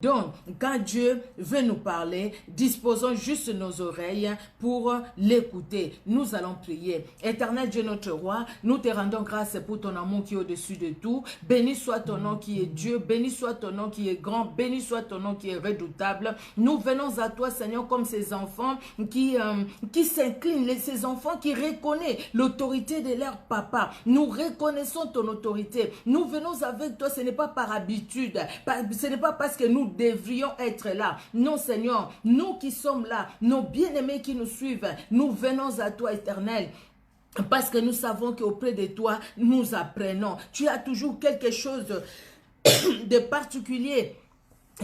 Donc, quand Dieu veut nous parler, disposons juste nos oreilles pour l'écouter. Nous allons prier. Éternel Dieu notre roi, nous te rendons grâce pour ton amour qui est au-dessus de tout. Béni soit ton nom qui est Dieu, béni soit ton nom qui est grand, béni soit ton nom qui est redoutable. Nous venons à toi, Seigneur, comme ces enfants qui s'inclinent, ces enfants qui reconnaissent l'autorité de leur papa. Nous reconnaissons ton autorité. Nous venons avec toi, ce n'est pas par habitude, ce n'est pas parce que nous devrions être là. Non, Seigneur, nous qui sommes là, nos bien-aimés qui nous suivent, nous venons à toi, Éternel. Parce que nous savons qu'auprès de toi, nous apprenons. Tu as toujours quelque chose de particulier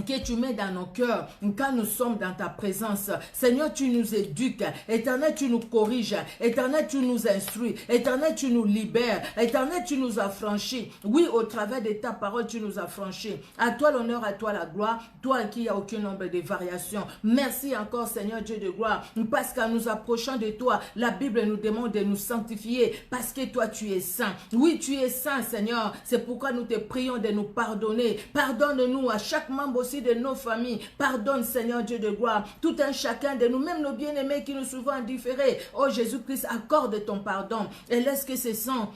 que tu mets dans nos cœurs quand nous sommes dans ta présence. Seigneur, tu nous éduques. Éternel, tu nous corriges. Éternel, tu nous instruis. Éternel, tu nous libères. Éternel, tu nous affranchis. Oui, au travers de ta parole, tu nous affranchis. À toi l'honneur, à toi la gloire. Toi qui n'as aucun nombre de variations. Merci encore, Seigneur Dieu de gloire. Parce qu'en nous approchant de toi, la Bible nous demande de nous sanctifier. Parce que toi, tu es saint. Oui, tu es saint, Seigneur. C'est pourquoi nous te prions de nous pardonner. Pardonne-nous à chaque membre aussi de nos familles. Pardonne, Seigneur Dieu de gloire, tout un chacun de nous, même nos bien-aimés qui nous souvent indifférés. Oh Jésus-Christ, accorde ton pardon et laisse que ce sang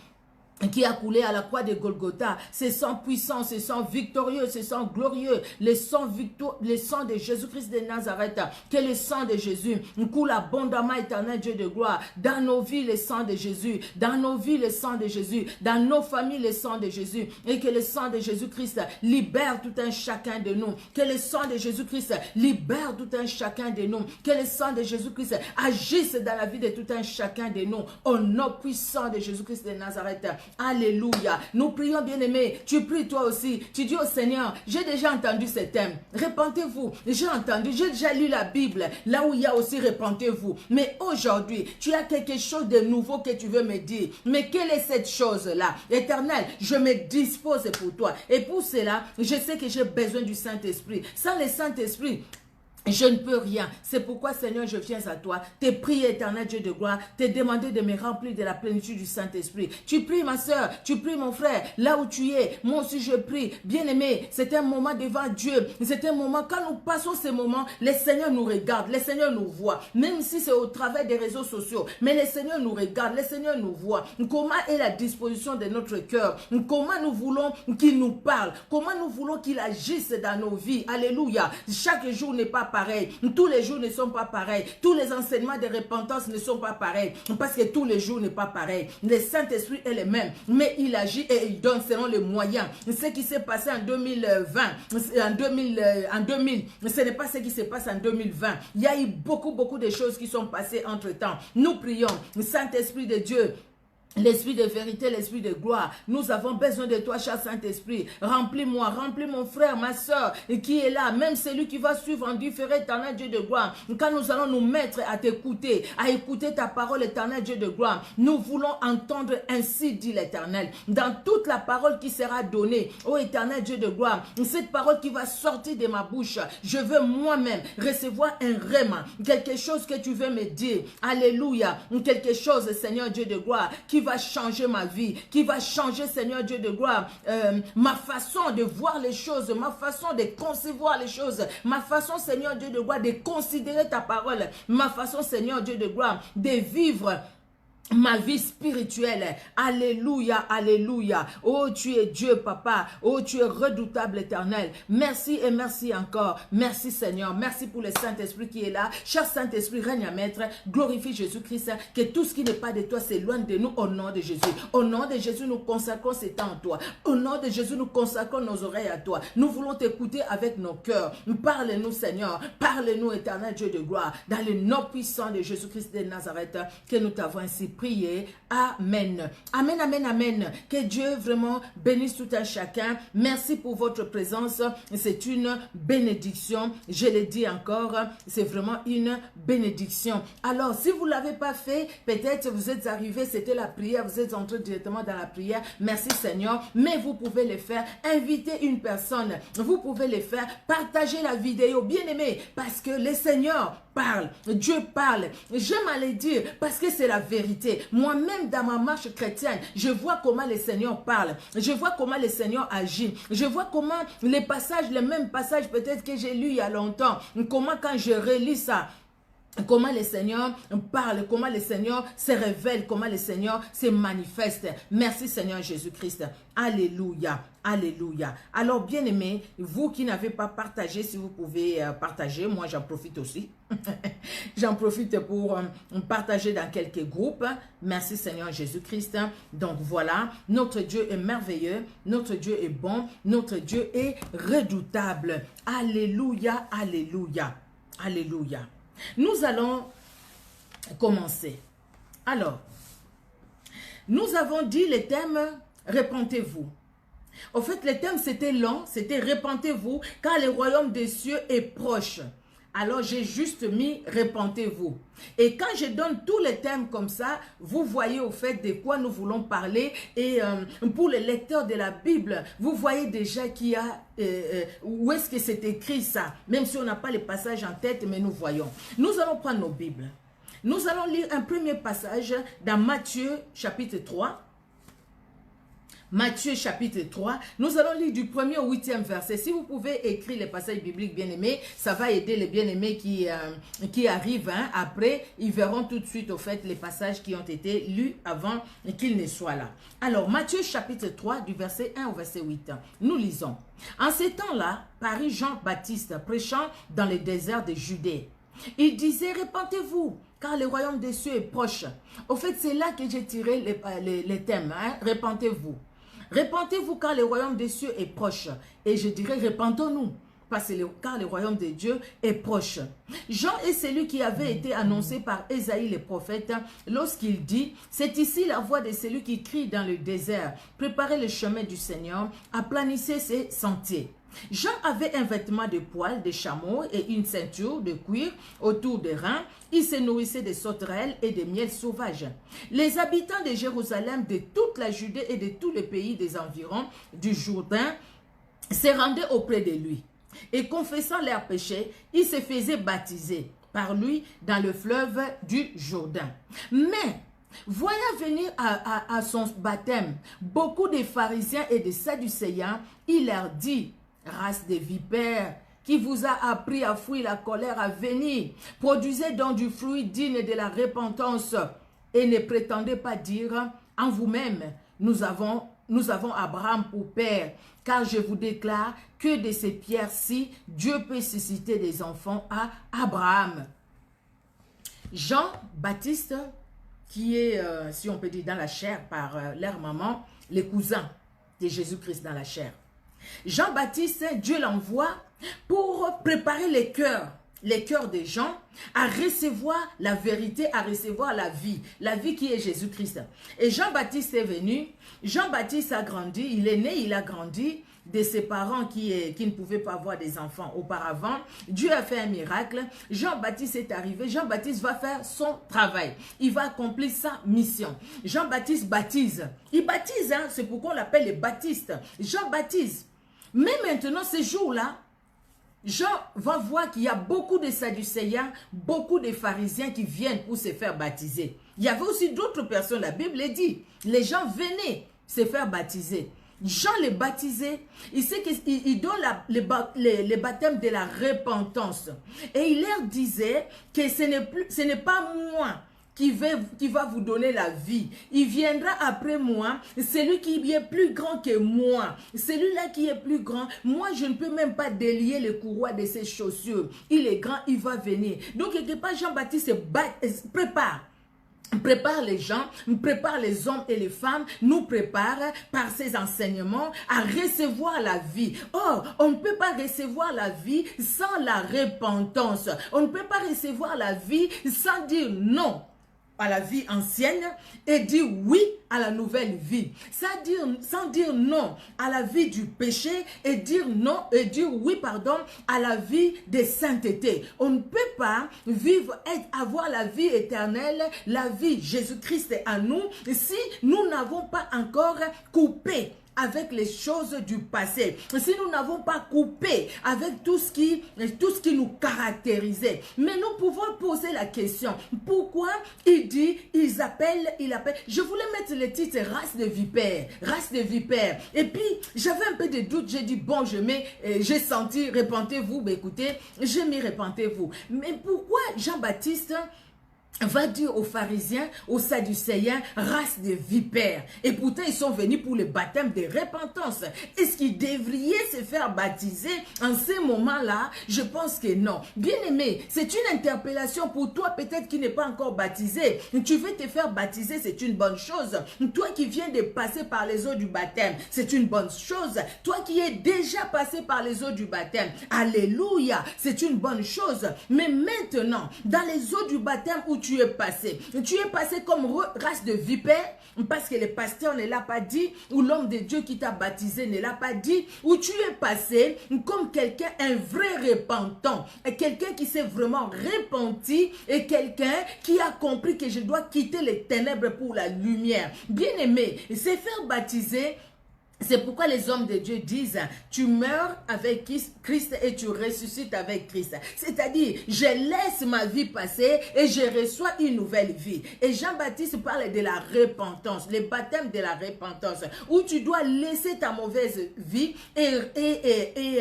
qui a coulé à la croix de Golgotha, ce sang puissant, ce sang victorieux, ce sang glorieux, le sang de Jésus-Christ de Nazareth, que le sang de Jésus coule abondamment, éternel Dieu de gloire, dans nos vies le sang de Jésus, dans nos vies le sang de Jésus, dans nos familles le sang de Jésus, et que le sang de Jésus-Christ libère tout un chacun de nous, que le sang de Jésus-Christ libère tout un chacun de nous, que le sang de Jésus-Christ agisse dans la vie de tout un chacun de nous, au nom puissant de Jésus-Christ de Nazareth. Alléluia. Nous prions, bien-aimés. Tu pries toi aussi. Tu dis au Seigneur, j'ai déjà entendu ce thème. Repentez-vous. J'ai entendu, j'ai déjà lu la Bible. Là où il y a aussi repentez-vous. Mais aujourd'hui, tu as quelque chose de nouveau que tu veux me dire. Mais quelle est cette chose-là? Éternel, je me dispose pour toi. Et pour cela, je sais que j'ai besoin du Saint-Esprit. Sans le Saint-Esprit, je ne peux rien. C'est pourquoi, Seigneur, je viens à toi. Te prie, éternel Dieu de gloire. Te demander de me remplir de la plénitude du Saint-Esprit. Tu pries, ma soeur. Tu pries, mon frère. Là où tu es, moi aussi je prie. Bien-aimé, c'est un moment devant Dieu. C'est un moment, quand nous passons ces moments, le Seigneur nous regarde. Le Seigneur nous voit. Même si c'est au travers des réseaux sociaux. Mais le Seigneur nous regarde. Le Seigneur nous voit. Comment est la disposition de notre cœur? Comment nous voulons qu'il nous parle? Comment nous voulons qu'il agisse dans nos vies? Alléluia. Chaque jour n'est pas pareil. Tous les jours ne sont pas pareils. Tous les enseignements de repentance ne sont pas pareils. Parce que tous les jours n'est pas pareil. Le Saint-Esprit est le même. Mais il agit et il donne selon les moyens. Ce qui s'est passé en 2020, en 2000, ce n'est pas ce qui se passe en 2020. Il y a eu beaucoup de choses qui sont passées entre temps. Nous prions, Saint-Esprit de Dieu, l'esprit de vérité, l'esprit de gloire. Nous avons besoin de toi, cher Saint-Esprit. Remplis-moi, remplis mon frère, ma soeur, qui est là, même celui qui va suivre en différé, éternel Dieu de gloire. Quand nous allons nous mettre à t'écouter, à écouter ta parole, éternel Dieu de gloire, nous voulons entendre ainsi dit l'Éternel. Dans toute la parole qui sera donnée, ô éternel Dieu de gloire, cette parole qui va sortir de ma bouche, je veux moi-même recevoir un rhéma, quelque chose que tu veux me dire. Alléluia. Quelque chose, Seigneur Dieu de gloire, qui va changer ma vie, qui va changer, Seigneur Dieu de gloire, ma façon de voir les choses, ma façon de concevoir les choses, ma façon, Seigneur Dieu de gloire, de considérer ta parole, ma façon, Seigneur Dieu de gloire, de vivre ma vie spirituelle. Alléluia, alléluia. Oh, tu es Dieu, papa. Oh, tu es redoutable, éternel. Merci et merci encore. Merci, Seigneur. Merci pour le Saint-Esprit qui est là. Cher Saint-Esprit, règne à maître. Glorifie Jésus-Christ. Que tout ce qui n'est pas de toi s'éloigne de nous au nom de Jésus. Au nom de Jésus, nous consacrons ces temps à toi. Au nom de Jésus, nous consacrons nos oreilles à toi. Nous voulons t'écouter avec nos cœurs. Parle-nous, Seigneur. Parle-nous, éternel Dieu de gloire. Dans le nom puissant de Jésus-Christ de Nazareth, que nous t'avons ainsi prié. Amen. Amen, amen, amen. Que Dieu vraiment bénisse tout un chacun. Merci pour votre présence. C'est une bénédiction. Je le dis encore, c'est vraiment une bénédiction. Alors, si vous ne l'avez pas fait, peut-être vous êtes arrivé, c'était la prière, vous êtes entré directement dans la prière. Merci Seigneur. Mais vous pouvez le faire. Invitez une personne. Vous pouvez le faire. Partagez la vidéo. Bien aimé, parce que le Seigneur parle. Dieu parle. J'aime à le dire parce que c'est la vérité. vérité. Moi-même, dans ma marche chrétienne, je vois comment le Seigneur parle. Je vois comment le Seigneur agit. Je vois comment les passages, les mêmes passages peut-être que j'ai lus il y a longtemps, comment quand je relis ça, comment le Seigneur parle, comment le Seigneur se révèle, comment le Seigneur se manifeste. Merci Seigneur Jésus-Christ. Alléluia, alléluia. Alors bien aimés, vous qui n'avez pas partagé, si vous pouvez partager, moi j'en profite aussi. J'en profite pour partager dans quelques groupes. Merci Seigneur Jésus-Christ. Donc voilà, notre Dieu est merveilleux, notre Dieu est bon, notre Dieu est redoutable. Alléluia, alléluia, alléluia. Nous allons commencer. Alors, nous avons dit le thème « Répentez-vous ». En fait, le thème c'était long, c'était « Répentez-vous car le royaume des cieux est proche ». Alors, j'ai juste mis « Répentez-vous ». Et quand je donne tous les thèmes comme ça, vous voyez au fait de quoi nous voulons parler. Et pour les lecteurs de la Bible, vous voyez déjà qu'il y a, où est-ce que c'est écrit ça. Même si on n'a pas les passages en tête, mais nous voyons. Nous allons prendre nos Bibles. Nous allons lire un premier passage dans Matthieu chapitre 3. Matthieu chapitre 3, nous allons lire du 1er au 8e verset. Si vous pouvez écrire les passages bibliques bien-aimés, ça va aider les bien-aimés qui arrivent après. Ils verront tout de suite au fait les passages qui ont été lus avant qu'ils ne soient là. Alors, Matthieu chapitre 3, du verset 1 au verset 8. Nous lisons. En ces temps-là, parut Jean-Baptiste prêchant dans le désert de Judée. Il disait, répentez-vous, car le royaume des cieux est proche. Au fait, c'est là que j'ai tiré les thèmes. Hein? Répentez-vous. Répentez-vous car le royaume des cieux est proche. Et je dirais, répentons-nous, car le royaume de Dieu est proche. Jean est celui qui avait été annoncé par Ésaïe le prophète lorsqu'il dit, c'est ici la voix de celui qui crie dans le désert, préparez le chemin du Seigneur, aplanissez ses sentiers. Jean avait un vêtement de poil de chameau et une ceinture de cuir autour des reins. Il se nourrissait de sauterelles et de miel sauvage. Les habitants de Jérusalem, de toute la Judée et de tous les pays des environs du Jourdain se rendaient auprès de lui. Et confessant leurs péchés, ils se faisaient baptiser par lui dans le fleuve du Jourdain. Mais voyant venir à son baptême beaucoup de pharisiens et de sadducéens, il leur dit, race de vipères, qui vous a appris à fuir la colère à venir, produisez donc du fruit digne de la repentance et ne prétendez pas dire en vous-même, nous avons Abraham pour père, car je vous déclare que de ces pierres-ci, Dieu peut susciter des enfants à Abraham. Jean-Baptiste, qui est, si on peut dire, dans la chair par leur maman, les cousins de Jésus-Christ dans la chair. Jean-Baptiste, Dieu l'envoie pour préparer les cœurs des gens à recevoir la vérité, à recevoir la vie qui est Jésus-Christ. Et Jean-Baptiste est venu, Jean-Baptiste a grandi, il est né, il a grandi de ses parents qui ne pouvaient pas avoir des enfants auparavant. Dieu a fait un miracle, Jean-Baptiste est arrivé, Jean-Baptiste va faire son travail, il va accomplir sa mission. Jean-Baptiste baptise, il baptise, hein, c'est pourquoi on l'appelle les baptistes. Jean baptise. Mais maintenant, ces jours-là, Jean va voir qu'il y a beaucoup de sadducéens, beaucoup de pharisiens qui viennent pour se faire baptiser. Il y avait aussi d'autres personnes, la Bible dit, les gens venaient se faire baptiser. Jean les baptisait, il sait qu'il donne les baptêmes de la repentance. Et il leur disait que ce n'est pas moi qui va vous donner la vie. Il viendra après moi, celui qui est plus grand que moi. Celui-là qui est plus grand, moi je ne peux même pas délier le courroie de ses chaussures. Il est grand, il va venir. Donc quelque part Jean-Baptiste se prépare les gens, prépare les hommes et les femmes, nous prépare par ses enseignements à recevoir la vie. Or, on ne peut pas recevoir la vie sans la repentance. On ne peut pas recevoir la vie sans dire non à la vie ancienne et dire oui à la nouvelle vie. Sans dire non à la vie du péché et dire oui, à la vie de sainteté. On ne peut pas avoir la vie éternelle, la vie Jésus-Christ en nous, si nous n'avons pas encore coupé avec les choses du passé, si nous n'avons pas coupé avec tout ce qui nous caractérisait, mais nous pouvons poser la question, pourquoi il dit, il appelle, je voulais mettre le titre race de vipères, et puis j'avais un peu de doute, j'ai dit bon, j'ai senti, répentez-vous, mais écoutez, j'ai mis répentez-vous, mais pourquoi Jean-Baptiste va dire aux pharisiens, aux sadducéens, race de vipères. Et pourtant, ils sont venus pour le baptême de repentance. Est-ce qu'ils devraient se faire baptiser en ce moment-là? Je pense que non. Bien-aimé, c'est une interpellation pour toi, peut-être qui n'est pas encore baptisé. Tu veux te faire baptiser, c'est une bonne chose. Toi qui viens de passer par les eaux du baptême, c'est une bonne chose. Toi qui es déjà passé par les eaux du baptême, alléluia, c'est une bonne chose. Mais maintenant, dans les eaux du baptême où tu es passé comme race de vipères, parce que le pasteur ne l'a pas dit, ou l'homme de Dieu qui t'a baptisé ne l'a pas dit, ou tu es passé comme quelqu'un, un vrai repentant, quelqu'un qui s'est vraiment repenti, et quelqu'un qui a compris que je dois quitter les ténèbres pour la lumière. Bien-aimé, c'est faire baptiser. C'est pourquoi les hommes de Dieu disent, tu meurs avec Christ et tu ressuscites avec Christ. C'est-à-dire, je laisse ma vie passer et je reçois une nouvelle vie. Et Jean-Baptiste parle de la repentance, le baptême de la repentance, où tu dois laisser ta mauvaise vie et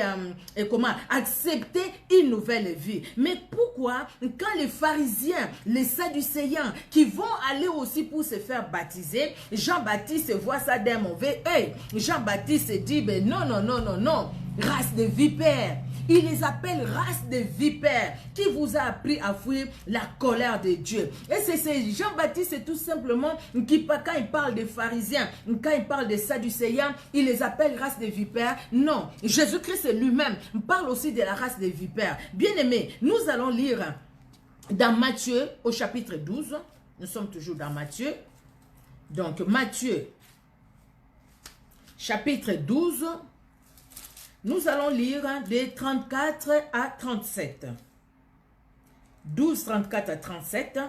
accepter une nouvelle vie. Mais pourquoi, quand les pharisiens, les sadducéens, qui vont aller aussi pour se faire baptiser, Jean-Baptiste voit ça d'un mauvais œil. Jean-Baptiste dit, ben non, race de vipères. Il les appelle race de vipères. Qui vous a appris à fuir la colère de Dieu? Et c'est Jean-Baptiste, c'est tout simplement, quand il parle des pharisiens, quand il parle des sadducéens, il les appelle race de vipères. Non, Jésus-Christ lui-même parle aussi de la race de vipères. Bien-aimés, nous allons lire dans Matthieu au chapitre 12. Nous sommes toujours dans Matthieu. Donc Matthieu chapitre 12, nous allons lire des 34 à 37. 12, 34 à 37,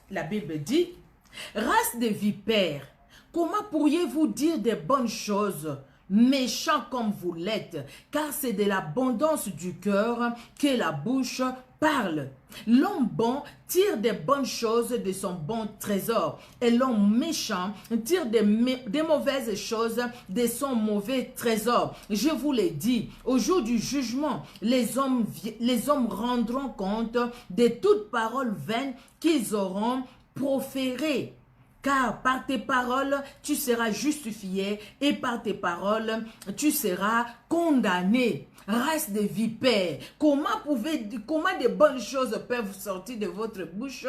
la Bible dit, « Race de vipères, comment pourriez-vous dire des bonnes choses, méchants comme vous l'êtes, car c'est de l'abondance du cœur que la bouche parle. L'homme bon tire des bonnes choses de son bon trésor, et l'homme méchant tire des mauvaises choses de son mauvais trésor. Je vous l'ai dit, au jour du jugement, les hommes rendront compte de toute parole vaine qu'ils auront proférée. Car par tes paroles, tu seras justifié, et par tes paroles, tu seras condamné. Race de vipères, comment de bonnes choses peuvent sortir de votre bouche?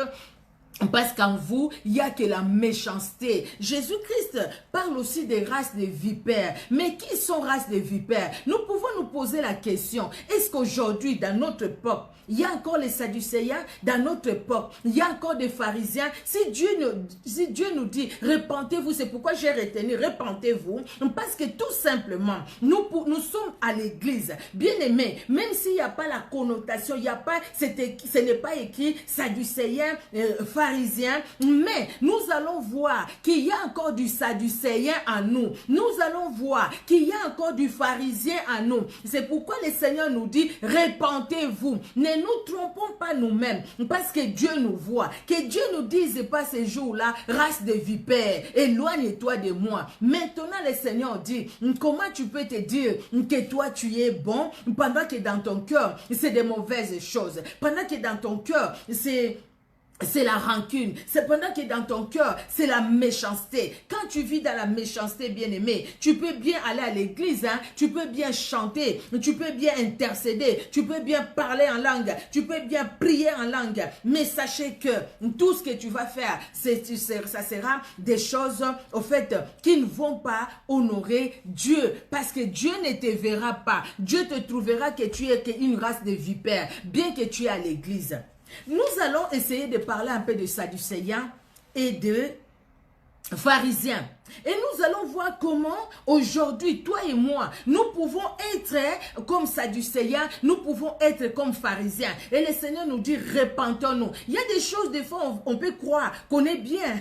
Parce qu'en vous, il n'y a que la méchanceté. Jésus-Christ parle aussi des races de vipères. Mais qui sont races de vipères? Nous pouvons nous poser la question. Est-ce qu'aujourd'hui, dans notre époque, il y a encore les sadducéens? Dans notre époque, il y a encore des pharisiens? Si Dieu nous dit, repentez-vous, c'est pourquoi j'ai retenu, repentez-vous. Parce que tout simplement, nous sommes à l'église. Bien aimés, même s'il n'y a pas la connotation, il n'y a pas, ce n'est pas écrit sadducéens, pharisiens, mais nous allons voir qu'il y a encore du sadducéen en nous. Nous allons voir qu'il y a encore du pharisien en nous. C'est pourquoi le Seigneur nous dit, repentez-vous. Ne nous trompons pas nous-mêmes, parce que Dieu nous voit. Que Dieu nous dise pas ces jours-là, race de vipères, éloigne-toi de moi. Maintenant, le Seigneur dit, comment tu peux te dire que toi tu es bon, pendant que dans ton cœur, c'est des mauvaises choses. Pendant que dans ton cœur, c'est la rancune. C'est pendant que dans ton cœur, c'est la méchanceté. Quand tu vis dans la méchanceté, bien-aimé, tu peux bien aller à l'église, hein? Tu peux bien chanter, tu peux bien intercéder, tu peux bien parler en langue, tu peux bien prier en langue. Mais sachez que tout ce que tu vas faire, ça sera des choses, au fait, qui ne vont pas honorer Dieu. Parce que Dieu ne te verra pas. Dieu te trouvera que tu es une race de vipères, bien que tu es à l'église. Nous allons essayer de parler un peu de sadducéens et de pharisiens. Et nous allons voir comment aujourd'hui, toi et moi, nous pouvons être comme Sadducéens, nous pouvons être comme pharisiens. Et le Seigneur nous dit, repentons-nous. Il y a des choses, des fois, on peut croire qu'on est bien.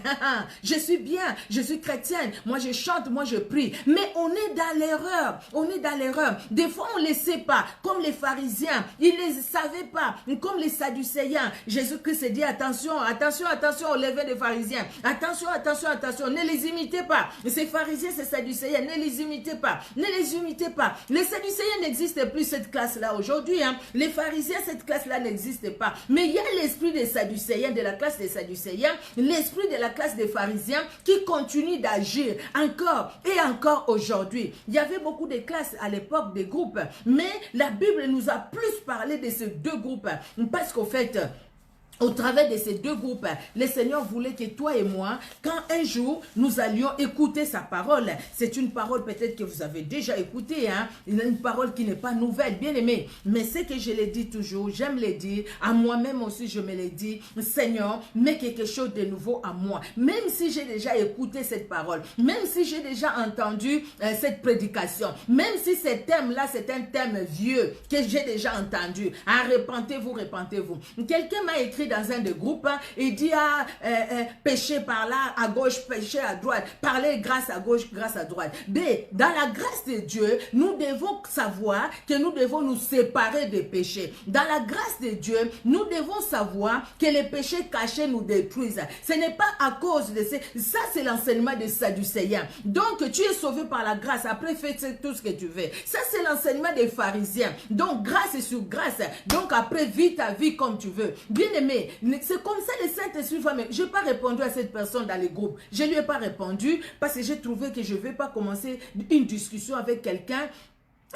Je suis bien, je suis chrétienne, moi je chante, moi je prie. Mais on est dans l'erreur, on est dans l'erreur. Des fois, on ne le sait pas, comme les pharisiens, ils ne les savaient pas, comme les Sadducéens. Jésus-Christ dit, attention, attention, attention au levain des pharisiens. Attention, attention, attention, ne les imitez pas. Ces pharisiens, ces Sadducéens, ne les imitez pas. Ne les imitez pas. Les Sadducéens n'existent plus, cette classe-là aujourd'hui. Les pharisiens, cette classe-là n'existe pas. Mais il y a l'esprit des Sadducéens, de la classe des Sadducéens, l'esprit de la classe des pharisiens qui continue d'agir encore et encore aujourd'hui. Il y avait beaucoup de classes à l'époque, des groupes. Mais la Bible nous a plus parlé de ces deux groupes. Parce qu'au fait, au travers de ces deux groupes, le Seigneur voulait que toi et moi, quand un jour nous allions écouter sa parole, c'est une parole peut-être que vous avez déjà écoutée, une parole qui n'est pas nouvelle, bien aimé. Mais c'est que je le dis toujours, j'aime le dire, à moi-même aussi je me le dis, Seigneur, mets quelque chose de nouveau à moi. Même si j'ai déjà écouté cette parole, même si j'ai déjà entendu cette prédication, même si ce thème-là, c'est un thème vieux que j'ai déjà entendu, repentez-vous, repentez-vous. Quelqu'un m'a écrit dans un des groupes, il dit péché par là, à gauche, péché à droite, parler grâce à gauche, grâce à droite. Mais dans la grâce de Dieu, nous devons savoir que nous devons nous séparer des péchés. Dans la grâce de Dieu, nous devons savoir que les péchés cachés nous détruisent. Ce n'est pas à cause de ça, c'est l'enseignement des Sadducéens. Donc tu es sauvé par la grâce, après fais tout ce que tu veux. Ça c'est l'enseignement des pharisiens. Donc grâce sur grâce, donc après vis ta vie comme tu veux. Bien aimé, c'est comme ça le Saint-Esprit. Je n'ai pas répondu à cette personne dans les groupes. Je ne lui ai pas répondu parce que j'ai trouvé que je ne vais pas commencer une discussion avec quelqu'un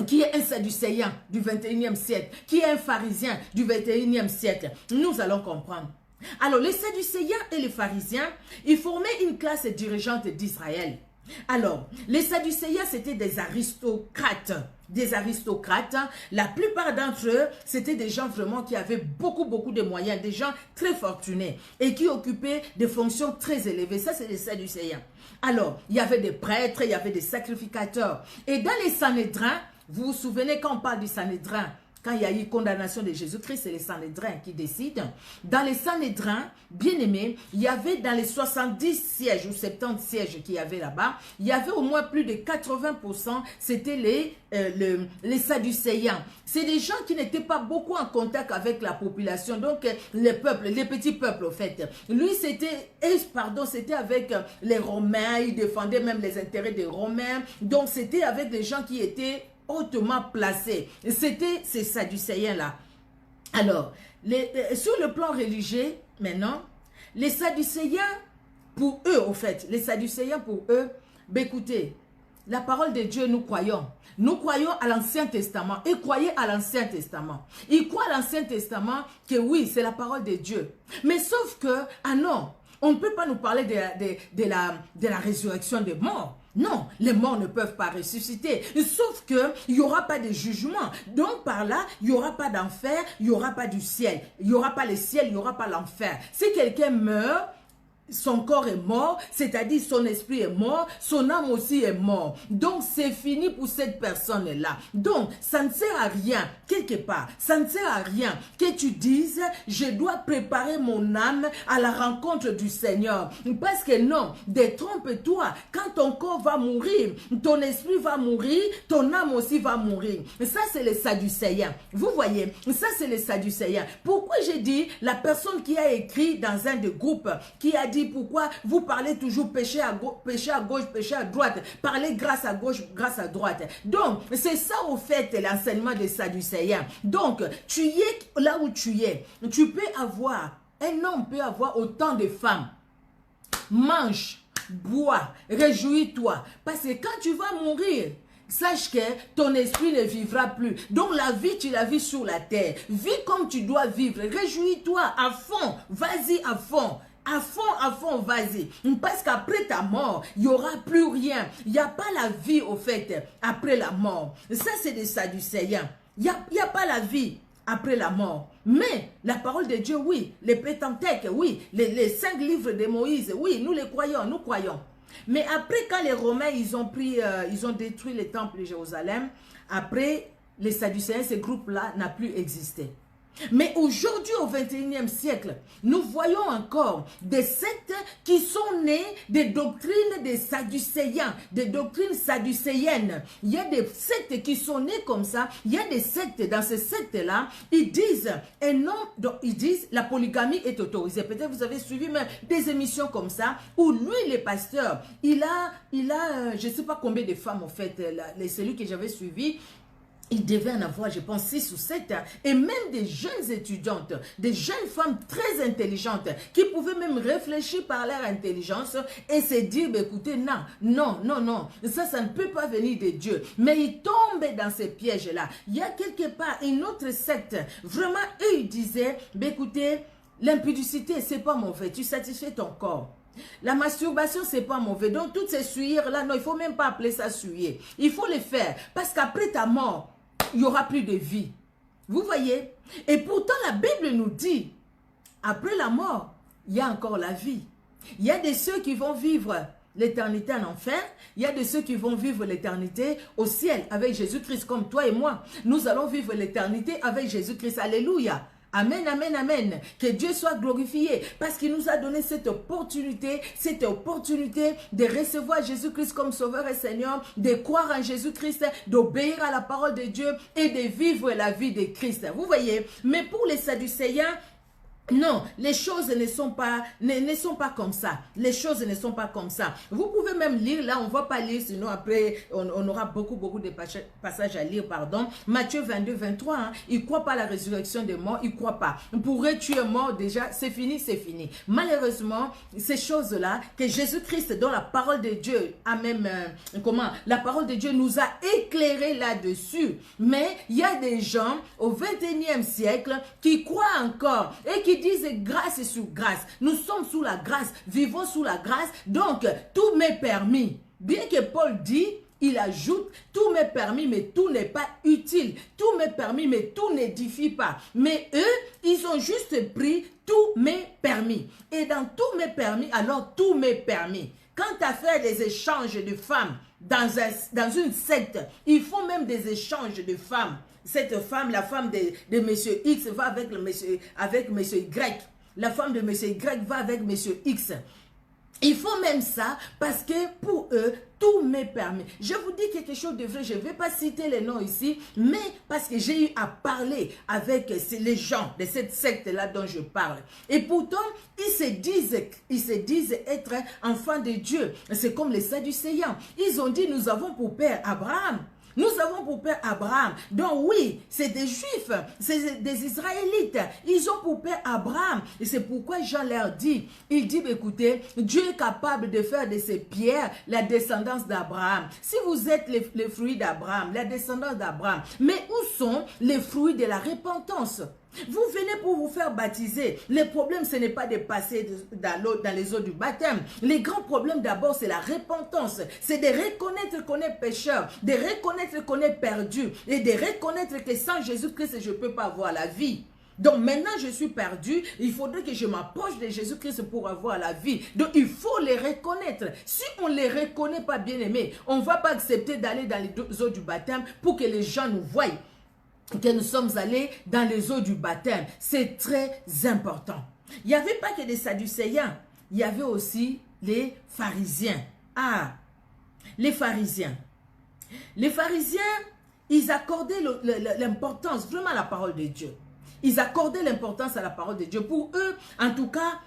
qui est un Sadducéen du 21e siècle, qui est un pharisien du 21e siècle. Nous allons comprendre. Alors, les Sadducéens et les pharisiens, ils formaient une classe dirigeante d'Israël. Alors, les Sadducéens, c'était des aristocrates. Des aristocrates, la plupart d'entre eux, c'était des gens vraiment qui avaient beaucoup de moyens, des gens très fortunés et qui occupaient des fonctions très élevées. Ça, c'est les Sadducéens. Alors, il y avait des prêtres, il y avait des sacrificateurs. Et dans les Sanhédrins, vous vous souvenez quand on parle du Sanhédrin, quand il y a eu condamnation de Jésus-Christ, c'est les Sanhédrins qui décident. Dans les Sanhédrins, bien aimés, il y avait dans les 70 sièges ou 70 sièges qu'il y avait là-bas, il y avait au moins plus de 80%, c'était les Sadducéens. C'est des gens qui n'étaient pas beaucoup en contact avec la population, donc les peuples, les petits peuples au fait. Lui, c'était avec les Romains, il défendait même les intérêts des Romains, donc c'était avec des gens qui étaient hautement placés. C'était ces Sadducéens-là. Alors, sur le plan religieux, maintenant, les Sadducéens, pour eux, au fait, les Sadducéens, pour eux, ben écoutez, la parole de Dieu, nous croyons. Nous croyons à l'Ancien Testament. Ils croyaient à l'Ancien Testament. Ils croient à l'Ancien Testament que oui, c'est la parole de Dieu. Mais sauf que, ah non, on ne peut pas nous parler de la résurrection des morts. Non, les morts ne peuvent pas ressusciter. Sauf qu'il n'y aura pas de jugement. Donc par là, il n'y aura pas d'enfer, il n'y aura pas du ciel. Il n'y aura pas le ciel, il n'y aura pas l'enfer. Si quelqu'un meurt, son corps est mort, c'est-à-dire son esprit est mort, son âme aussi est mort. Donc, c'est fini pour cette personne-là. Donc, ça ne sert à rien, quelque part, ça ne sert à rien que tu dises, je dois préparer mon âme à la rencontre du Seigneur. Parce que non, détrompe-toi, quand ton corps va mourir, ton esprit va mourir, ton âme aussi va mourir. Ça, c'est les Sadducéens. Vous voyez, ça, c'est les Sadducéens. Pourquoi j'ai dit, la personne qui a écrit dans un des groupes, qui a dit pourquoi vous parlez toujours péché à gauche, péché à droite, parlez grâce à gauche, grâce à droite. Donc, c'est ça au fait l'enseignement des Sadducéens. Donc, tu y es là où tu es. Tu peux avoir, un homme peut avoir autant de femmes. Mange, bois, réjouis-toi. Parce que quand tu vas mourir, sache que ton esprit ne vivra plus. Donc la vie, tu la vis sur la terre. Vis comme tu dois vivre. Réjouis-toi à fond. Vas-y à fond. À fond, vas-y. Parce qu'après ta mort, il n'y aura plus rien. Il n'y a pas la vie, au fait, après la mort. Ça, c'est des Sadducéens. Il n'y a pas la vie après la mort. Mais la parole de Dieu, oui. Les Pentateuques, oui. Les 5 livres de Moïse, oui, nous les croyons, nous croyons. Mais après, quand les Romains, ils ont détruit le temple de Jérusalem, après, les Sadducéens, ce groupe-là n'a plus existé. Mais aujourd'hui, au 21e siècle, nous voyons encore des sectes qui sont nées des doctrines des Sadducéens, des doctrines sadducéennes. Il y a des sectes qui sont nées comme ça. Il y a des sectes, dans ces sectes-là, ils disent, la polygamie est autorisée. Peut-être vous avez suivi même des émissions comme ça, où lui, le pasteur, il a je ne sais pas combien de femmes, en fait, celui que j'avais suivi, il devait en avoir, je pense, 6 ou 7, et même des jeunes étudiantes, des jeunes femmes très intelligentes, qui pouvaient même réfléchir par leur intelligence et se dire, bah, écoutez, non, ça ne peut pas venir de Dieu. Mais ils tombent dans ces pièges-là. Il y a quelque part une autre secte, vraiment, eux, ils disaient, bah, écoutez, l'impudicité, c'est pas mauvais, tu satisfais ton corps. La masturbation, c'est pas mauvais. Donc, toutes ces sueurs-là, non, il faut même pas appeler ça suyer. Il faut les faire, parce qu'après ta mort, il n'y aura plus de vie. Vous voyez? Et pourtant, la Bible nous dit, après la mort, il y a encore la vie. Il y a de ceux qui vont vivre l'éternité en enfer. Il y a de ceux qui vont vivre l'éternité au ciel avec Jésus-Christ, comme toi et moi. Nous allons vivre l'éternité avec Jésus-Christ. Alléluia. Amen, amen, amen. Que Dieu soit glorifié parce qu'il nous a donné cette opportunité de recevoir Jésus-Christ comme Sauveur et Seigneur, de croire en Jésus-Christ, d'obéir à la parole de Dieu et de vivre la vie de Christ. Vous voyez, mais pour les Sadducéens, non, les choses ne sont pas comme ça. Les choses ne sont pas comme ça. Vous pouvez même lire, là on ne va pas lire, sinon après on aura beaucoup de passages à lire, pardon. Matthieu 22, 23, hein, il ne croit pas à la résurrection des morts, il ne croit pas. Pour eux, tu es mort déjà, c'est fini, c'est fini. Malheureusement, ces choses-là, que Jésus-Christ, dans la parole de Dieu, a même, la parole de Dieu nous a éclairé là-dessus. Mais il y a des gens au 21e siècle qui croient encore et qui disent grâce sur grâce. Nous sommes sous la grâce, vivons sous la grâce, donc tout m'est permis. Bien que Paul dit, il ajoute, tout m'est permis, mais tout n'est pas utile. Tout m'est permis, mais tout n'édifie pas. Mais eux, ils ont juste pris tout m'est permis. Et dans tout m'est permis, alors tout m'est permis. Quant à faire des échanges de femmes dans une secte, ils font même des échanges de femmes. Cette femme, la femme de monsieur X va avec monsieur Y. La femme de monsieur Y va avec monsieur X. Ils font même ça parce que pour eux, tout m'est permis. Je vous dis quelque chose de vrai, je ne vais pas citer les noms ici, mais parce que j'ai eu à parler avec les gens de cette secte-là dont je parle. Et pourtant, ils se disent être enfants de Dieu. C'est comme les Sadducéens. Ils ont dit, nous avons pour père Abraham. Nous avons pour père Abraham. Donc oui, c'est des Juifs, c'est des Israélites. Ils ont pour père Abraham. Et c'est pourquoi Jean leur dit, il dit, écoutez, Dieu est capable de faire de ces pierres la descendance d'Abraham. Si vous êtes les fruits d'Abraham, la descendance d'Abraham, mais où sont les fruits de la repentance? Vous venez pour vous faire baptiser. Le problème, ce n'est pas de passer dans les eaux du baptême. Les grands problèmes d'abord, c'est la repentance. C'est de reconnaître qu'on est pécheur, de reconnaître qu'on est perdu et de reconnaître que sans Jésus-Christ, je ne peux pas avoir la vie. Donc maintenant, je suis perdu. Il faudrait que je m'approche de Jésus-Christ pour avoir la vie. Donc il faut les reconnaître. Si on ne les reconnaît pas, bien aimé, on ne va pas accepter d'aller dans les eaux du baptême pour que les gens nous voient que nous sommes allés dans les eaux du baptême. C'est très important. Il n'y avait pas que des Sadducéens, il y avait aussi les pharisiens. Ah, les pharisiens. Les pharisiens, ils accordaient l'importance vraiment à la parole de Dieu. Ils accordaient l'importance à la parole de Dieu. Pour eux, en tout cas,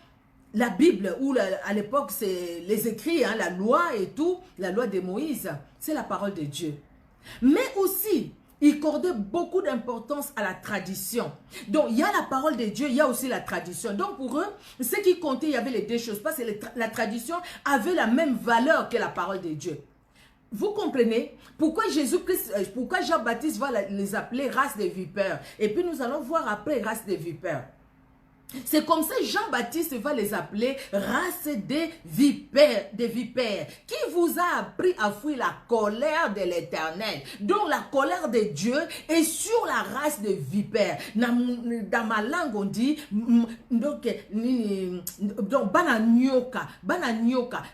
la Bible, ou à l'époque, c'est les écrits, hein, la loi et tout, la loi de Moïse, c'est la parole de Dieu. Mais aussi, ils accordaient beaucoup d'importance à la tradition. Donc, il y a la parole de Dieu, il y a aussi la tradition. Donc, pour eux, ce qui comptait, il y avait les deux choses. Parce que la tradition avait la même valeur que la parole de Dieu. Vous comprenez pourquoi pourquoi Jean-Baptiste va les appeler race des vipères. Et puis, nous allons voir après race des vipères. C'est comme ça Jean-Baptiste va les appeler race des vipères, qui vous a appris à fuir la colère de l'Éternel. Donc la colère de Dieu est sur la race de vipères. Dans ma langue on dit donc bananioka,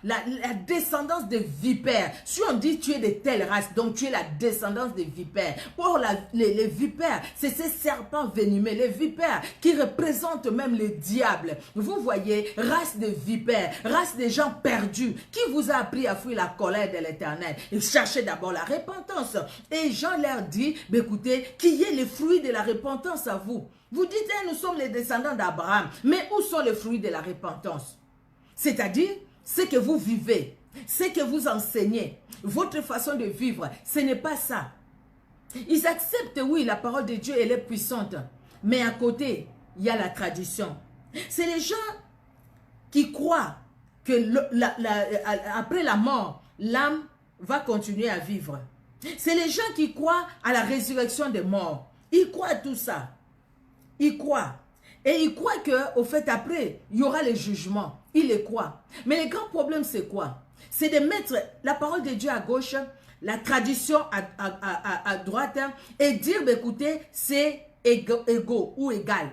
la descendance de vipères. Si on dit tu es de telle race, donc tu es la descendance de vipères. Or les vipères, c'est ces serpents venimeux, les vipères qui représentent même le diable. Vous voyez, race de vipères, race de gens perdus. Qui vous a appris à fuir la colère de l'Éternel? Ils cherchaient d'abord la repentance. Et Jean leur dit, écoutez, qu'il y ait les fruits de la repentance à vous. Vous dites, nous sommes les descendants d'Abraham. Mais où sont les fruits de la repentance? C'est-à-dire, ce que vous vivez, ce que vous enseignez, votre façon de vivre, ce n'est pas ça. Ils acceptent, oui, la parole de Dieu, elle est puissante. Mais à côté, il y a la tradition. C'est les gens qui croient que après la mort, l'âme va continuer à vivre. C'est les gens qui croient à la résurrection des morts. Ils croient à tout ça. Ils croient. Et ils croient qu'au fait après, il y aura le jugement. Ils le croient. Mais le grand problème, c'est quoi? C'est de mettre la parole de Dieu à gauche, la tradition à droite, et dire, écoutez, c'est égaux ou égal.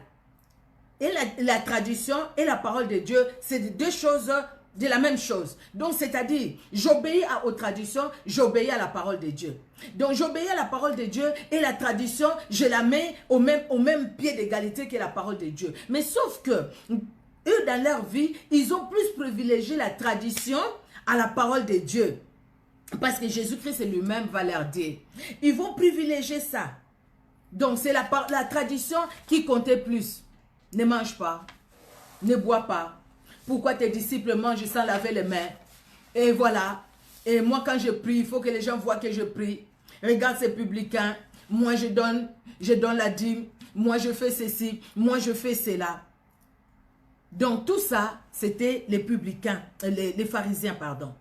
Et la tradition et la parole de Dieu, c'est deux choses de la même chose. Donc, c'est-à-dire, j'obéis aux traditions, j'obéis à la parole de Dieu. Donc, j'obéis à la parole de Dieu et la tradition, je la mets au même pied d'égalité que la parole de Dieu. Mais sauf que, eux, dans leur vie, ils ont plus privilégié la tradition à la parole de Dieu. Parce que Jésus-Christ lui-même va leur dire. Ils vont privilégier ça. Donc, c'est la tradition qui comptait plus. Ne mange pas, ne bois pas. Pourquoi tes disciples mangent sans laver les mains? Et voilà. Et moi, quand je prie, il faut que les gens voient que je prie. Regarde ces publicains. Moi, je donne la dîme. Moi, je fais ceci. Moi, je fais cela. Donc, tout ça, c'était les publicains, les pharisiens, pardon.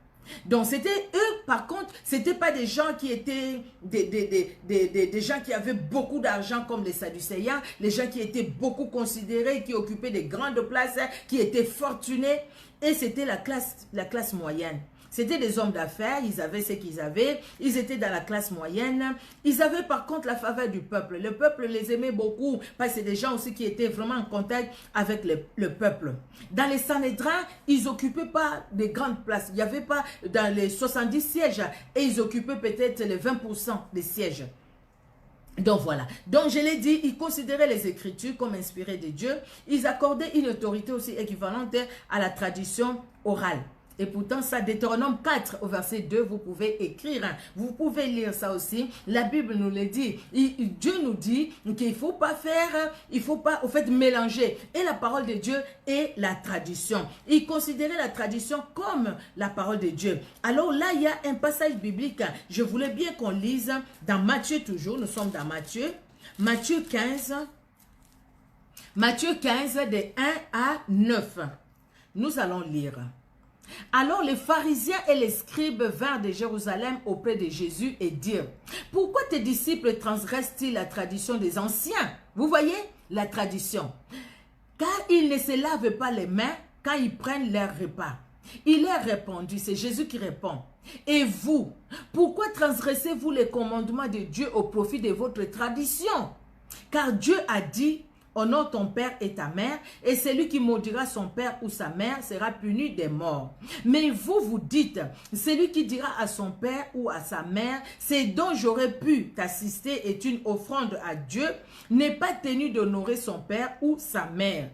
Donc, c'était eux, par contre, ce n'étaient pas des gens qui étaient des gens qui avaient beaucoup d'argent comme les Sadducéens, les gens qui étaient beaucoup considérés, qui occupaient des grandes places, qui étaient fortunés. Et c'était la classe moyenne. C'était des hommes d'affaires, ils avaient ce qu'ils avaient, ils étaient dans la classe moyenne. Ils avaient par contre la faveur du peuple. Le peuple les aimait beaucoup parce que c'est des gens aussi qui étaient vraiment en contact avec le peuple. Dans les Sanhédrins, ils n'occupaient pas de grandes places. Il n'y avait pas dans les 70 sièges et ils occupaient peut-être les 20% des sièges. Donc voilà. Donc je l'ai dit, ils considéraient les Écritures comme inspirées de Dieu. Ils accordaient une autorité aussi équivalente à la tradition orale. Et pourtant, ça, Deutéronome 4 au verset 2, vous pouvez écrire. Vous pouvez lire ça aussi. La Bible nous le dit. Dieu nous dit qu'il ne faut pas faire, il ne faut pas, au fait, mélanger et la parole de Dieu et la tradition. Il considérait la tradition comme la parole de Dieu. Alors là, il y a un passage biblique. Je voulais bien qu'on lise dans Matthieu toujours. Nous sommes dans Matthieu. Matthieu 15. Matthieu 15, de 1 à 9. Nous allons lire. Alors les pharisiens et les scribes vinrent de Jérusalem auprès de Jésus et dirent, « Pourquoi tes disciples transgressent-ils la tradition des anciens? » Vous voyez la tradition. « Car ils ne se lavent pas les mains quand ils prennent leur repas. » Il leur répondit, c'est Jésus qui répond, « Et vous, pourquoi transgressez-vous les commandements de Dieu au profit de votre tradition? Car Dieu a dit, honore ton père et ta mère, et celui qui maudira son père ou sa mère sera puni des morts. Mais vous, vous dites, celui qui dira à son père ou à sa mère, c'est dont j'aurais pu t'assister est une offrande à Dieu, n'est pas tenu d'honorer son père ou sa mère.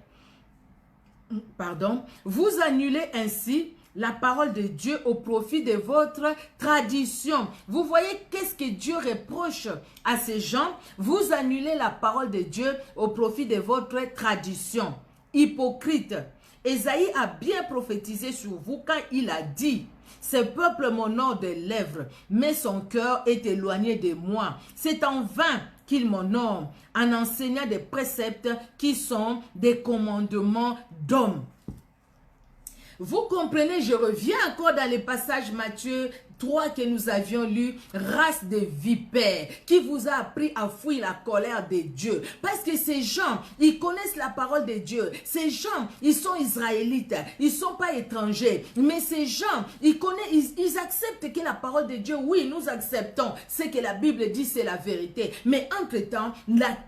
Pardon. Vous annulez ainsi la parole de Dieu au profit de votre tradition. Vous voyez qu'est-ce que Dieu reproche à ces gens? Vous annulez la parole de Dieu au profit de votre tradition. Hypocrite. Ésaïe a bien prophétisé sur vous quand il a dit, « Ce peuple m'honore des lèvres, mais son cœur est éloigné de moi. C'est en vain qu'il m'honore en enseignant des préceptes qui sont des commandements d'hommes. » Vous comprenez, je reviens encore dans les passages Matthieu 3 que nous avions lu, race de vipères, qui vous a appris à fuir la colère de Dieu. Parce que ces gens, ils connaissent la parole de Dieu. Ces gens, ils sont israélites, ils ne sont pas étrangers. Mais ces gens, ils connaissent, ils acceptent que la parole de Dieu, oui, nous acceptons. Ce que la Bible dit, c'est la vérité. Mais entre-temps,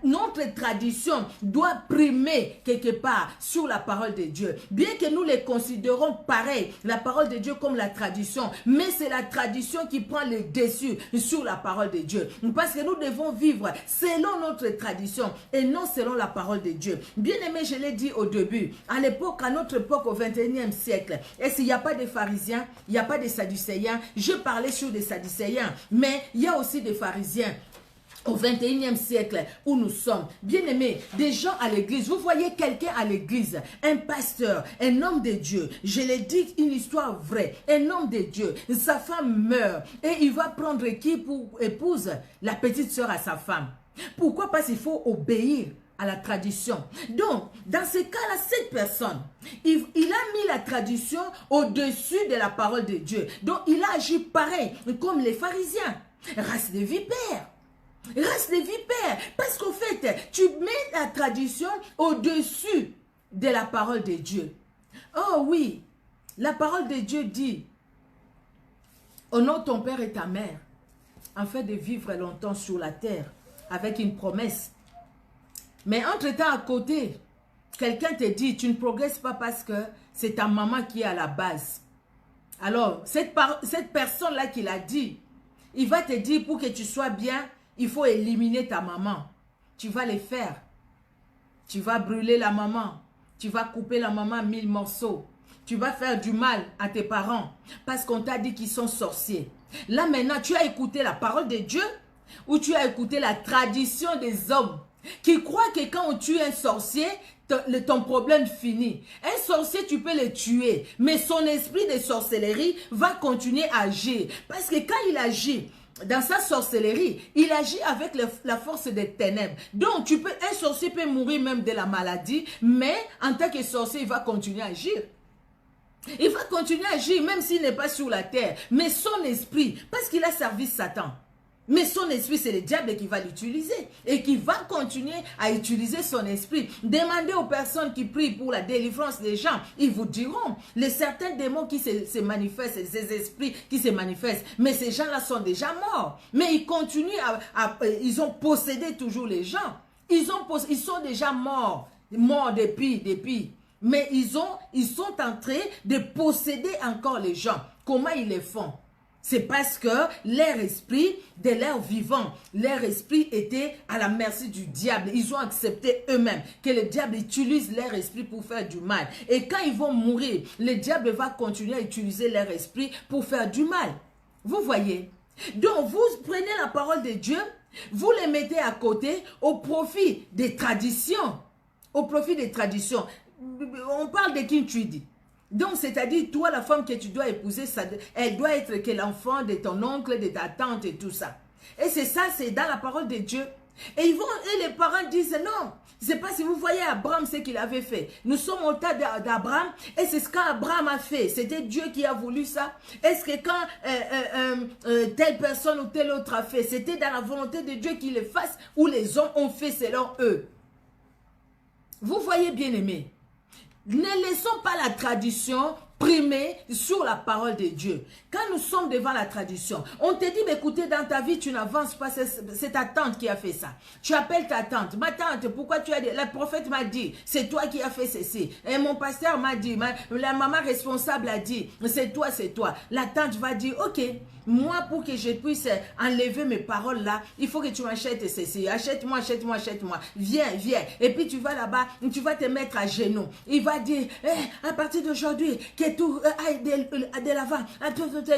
notre tradition doit primer quelque part sur la parole de Dieu. Bien que nous les considérons pareil, la parole de Dieu comme la tradition, mais c'est la tradition qui prend le dessus sur la parole de Dieu. Parce que nous devons vivre selon notre tradition et non selon la parole de Dieu. Bien aimé, je l'ai dit au début, à l'époque, à notre époque, au 21e siècle, est-ce qu'il n'y a pas de pharisiens, il n'y a pas de sadducéens? Je parlais sur des sadducéens, mais il y a aussi des pharisiens. Au 21e siècle où nous sommes, bien aimés, des gens à l'église, vous voyez quelqu'un à l'église, un pasteur, un homme de Dieu, je l'ai dit, une histoire vraie, un homme de Dieu, sa femme meurt et il va prendre qui pour épouse? La petite sœur à sa femme. Pourquoi? Parce qu'il faut obéir à la tradition. Donc, dans ce cas-là, cette personne, il a mis la tradition au-dessus de la parole de Dieu. Donc, il a agi pareil comme les pharisiens, race de vipères. Race de vipères. Parce qu'au fait, tu mets la tradition au-dessus de la parole de Dieu. Oh oui, la parole de Dieu dit, honore ton père et ta mère, afin de vivre longtemps sur la terre, avec une promesse. Mais entre-temps, à côté, quelqu'un te dit, tu ne progresses pas parce que c'est ta maman qui est à la base. Alors, cette personne-là qui l'a dit, il va te dire, pour que tu sois bien, il faut éliminer ta maman. Tu vas le faire. Tu vas brûler la maman. Tu vas couper la maman en 1000 morceaux. Tu vas faire du mal à tes parents parce qu'on t'a dit qu'ils sont sorciers. Là maintenant, tu as écouté la parole de Dieu ou tu as écouté la tradition des hommes qui croient que quand on tue un sorcier, ton problème finit. Un sorcier, tu peux le tuer, mais son esprit de sorcellerie va continuer à agir. Parce que quand il agit dans sa sorcellerie, il agit avec la force des ténèbres. Donc, un sorcier peut mourir même de la maladie, mais en tant que sorcier, il va continuer à agir. Il va continuer à agir, même s'il n'est pas sur la terre. Mais son esprit, parce qu'il a servi Satan, mais son esprit, c'est le diable qui va l'utiliser et qui va continuer à utiliser son esprit. Demandez aux personnes qui prient pour la délivrance des gens, ils vous diront, les certains démons qui se manifestent, ces esprits qui se manifestent, mais ces gens-là sont déjà morts. Mais ils continuent ils ont possédé toujours les gens. Ils sont déjà morts depuis. Mais ils sont en train de posséder encore les gens. Comment ils le font? C'est parce que leur esprit, de leur vivant, leur esprit était à la merci du diable. Ils ont accepté eux-mêmes que le diable utilise leur esprit pour faire du mal. Et quand ils vont mourir, le diable va continuer à utiliser leur esprit pour faire du mal. Vous voyez? Donc, vous prenez la parole de Dieu, vous les mettez à côté au profit des traditions. Au profit des traditions. On parle de King Trudy. Donc, c'est-à-dire, toi, la femme que tu dois épouser, elle doit être que l'enfant de ton oncle, de ta tante et tout ça. Et c'est ça, c'est dans la parole de Dieu. Et les parents disent non. C'est pas si vous voyez Abraham, ce qu'il avait fait. Nous sommes au tas d'Abraham et c'est ce qu'Abraham a fait. C'était Dieu qui a voulu ça. Est-ce que quand telle personne ou telle autre a fait, c'était dans la volonté de Dieu qu'il le fasse ou les hommes ont fait selon eux? Vous voyez, bien aimé. Ne laissons pas la tradition primer sur la parole de Dieu. Quand nous sommes devant la tradition, on te dit, écoutez, dans ta vie, tu n'avances pas, c'est ta tante qui a fait ça. Tu appelles ta tante, ma tante, pourquoi tu as dit, le prophète m'a dit, c'est toi qui as fait ceci. Et mon pasteur m'a dit, la maman responsable a dit, c'est toi, c'est toi. La tante va dire, ok, moi, pour que je puisse enlever mes paroles là, il faut que tu m'achètes ceci. Achète-moi, achète-moi, achète-moi. Viens, viens. Et puis tu vas là-bas, tu vas te mettre à genoux. Il va dire, à partir d'aujourd'hui, que tout aille de l'avant.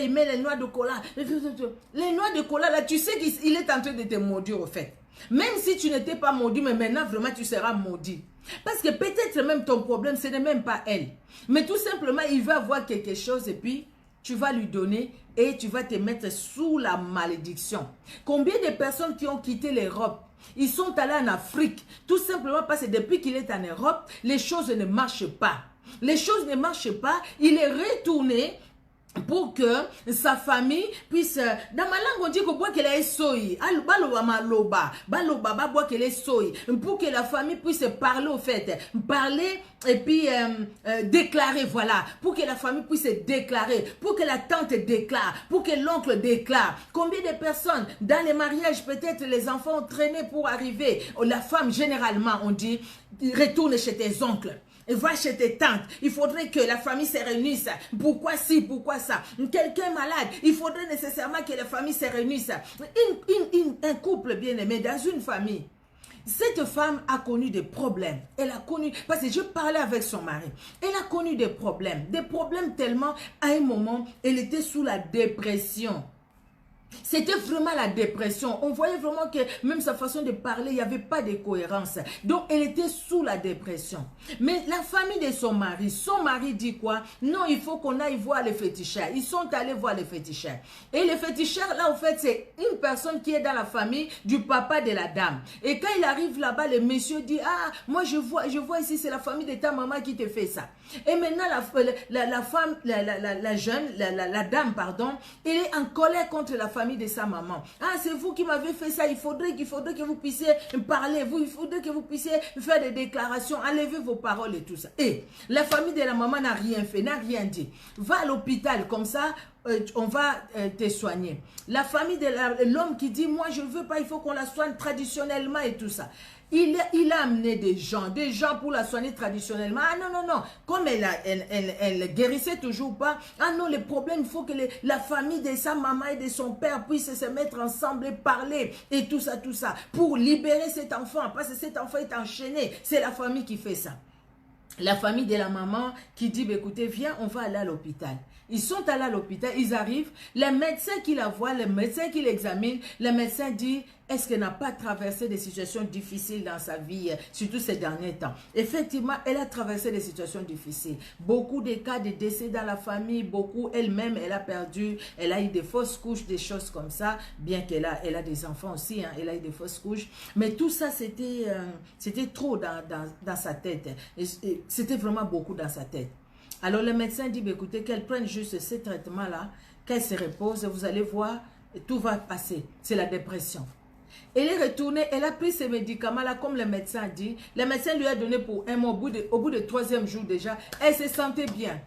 Il met les noix de cola. Les noix de cola là, tu sais qu'il est en train de te maudire au fait. Même si tu n'étais pas maudit, mais maintenant vraiment tu seras maudit. Parce que peut-être même ton problème, ce n'est même pas elle. Mais tout simplement, il va voir quelque chose et puis tu vas lui donner et tu vas te mettre sous la malédiction. Combien de personnes qui ont quitté l'Europe, ils sont allés en Afrique, tout simplement parce que depuis qu'il est en Europe, les choses ne marchent pas. Les choses ne marchent pas, il est retourné pour que sa famille puisse, dans ma langue on dit que bois qu'elle est soy, pour que la famille puisse parler au fait, parler et puis déclarer, voilà, pour que la famille puisse déclarer, pour que la tante déclare, pour que l'oncle déclare. Combien de personnes dans les mariages, peut-être les enfants ont traîné pour arriver, la femme généralement on dit, retourne chez tes oncles. Va chez tes tantes, il faudrait que la famille se réunisse. Pourquoi ci, pourquoi ça? Quelqu'un est malade, il faudrait nécessairement que la famille se réunisse. Un couple bien aimé dans une famille. Cette femme a connu des problèmes. Elle a connu, parce que je parlais avec son mari, elle a connu des problèmes tellement, à un moment, elle était sous la dépression. C'était vraiment la dépression. On voyait vraiment que même sa façon de parler, il n'y avait pas de cohérence. Donc, elle était sous la dépression. Mais la famille de son mari dit quoi? Non, il faut qu'on aille voir les féticheurs. Ils sont allés voir les féticheurs. Et les féticheurs, là, en fait, c'est une personne qui est dans la famille du papa de la dame. Et quand il arrive là-bas, le monsieur dit, ah, moi, je vois ici, c'est la famille de ta maman qui te fait ça. Et maintenant, la femme, la jeune, la dame, pardon, elle est en colère contre la famille de sa maman. Ah, c'est vous qui m'avez fait ça. Il faudrait que vous puissiez parler. Il faudrait que vous puissiez faire des déclarations, enlever vos paroles et tout ça. Et la famille de la maman n'a rien fait, n'a rien dit. Va à l'hôpital, comme ça, on va te soigner. La famille de l'homme qui dit, moi je ne veux pas, il faut qu'on la soigne traditionnellement et tout ça. Il a amené des gens pour la soigner traditionnellement. Ah non, non, non. Comme elle guérissait toujours pas. Ah non, le problème, il faut que la famille de sa maman et de son père puissent se mettre ensemble et parler. Et tout ça, pour libérer cet enfant. Parce que cet enfant est enchaîné. C'est la famille qui fait ça. La famille de la maman qui dit, bah, écoutez, viens, on va aller à l'hôpital. Ils sont allés à l'hôpital, ils arrivent, le médecin qui la voit, le médecin qui l'examine, le médecin dit, est-ce qu'elle n'a pas traversé des situations difficiles dans sa vie, surtout ces derniers temps? Effectivement, elle a traversé des situations difficiles. Beaucoup de cas de décès dans la famille, beaucoup, elle-même, elle a perdu, elle a eu des fausses couches, des choses comme ça, bien qu'elle a des enfants aussi, hein, elle a eu des fausses couches. Mais tout ça, c'était trop dans sa tête. C'était vraiment beaucoup dans sa tête. Alors le médecin dit, bah, écoutez, qu'elle prenne juste ce traitement-là, qu'elle se repose, vous allez voir, tout va passer. C'est la dépression. Elle est retournée, elle a pris ces médicaments-là, comme le médecin a dit. Le médecin lui a donné pour un mois, au bout du 3e jour déjà, elle se sentait bien.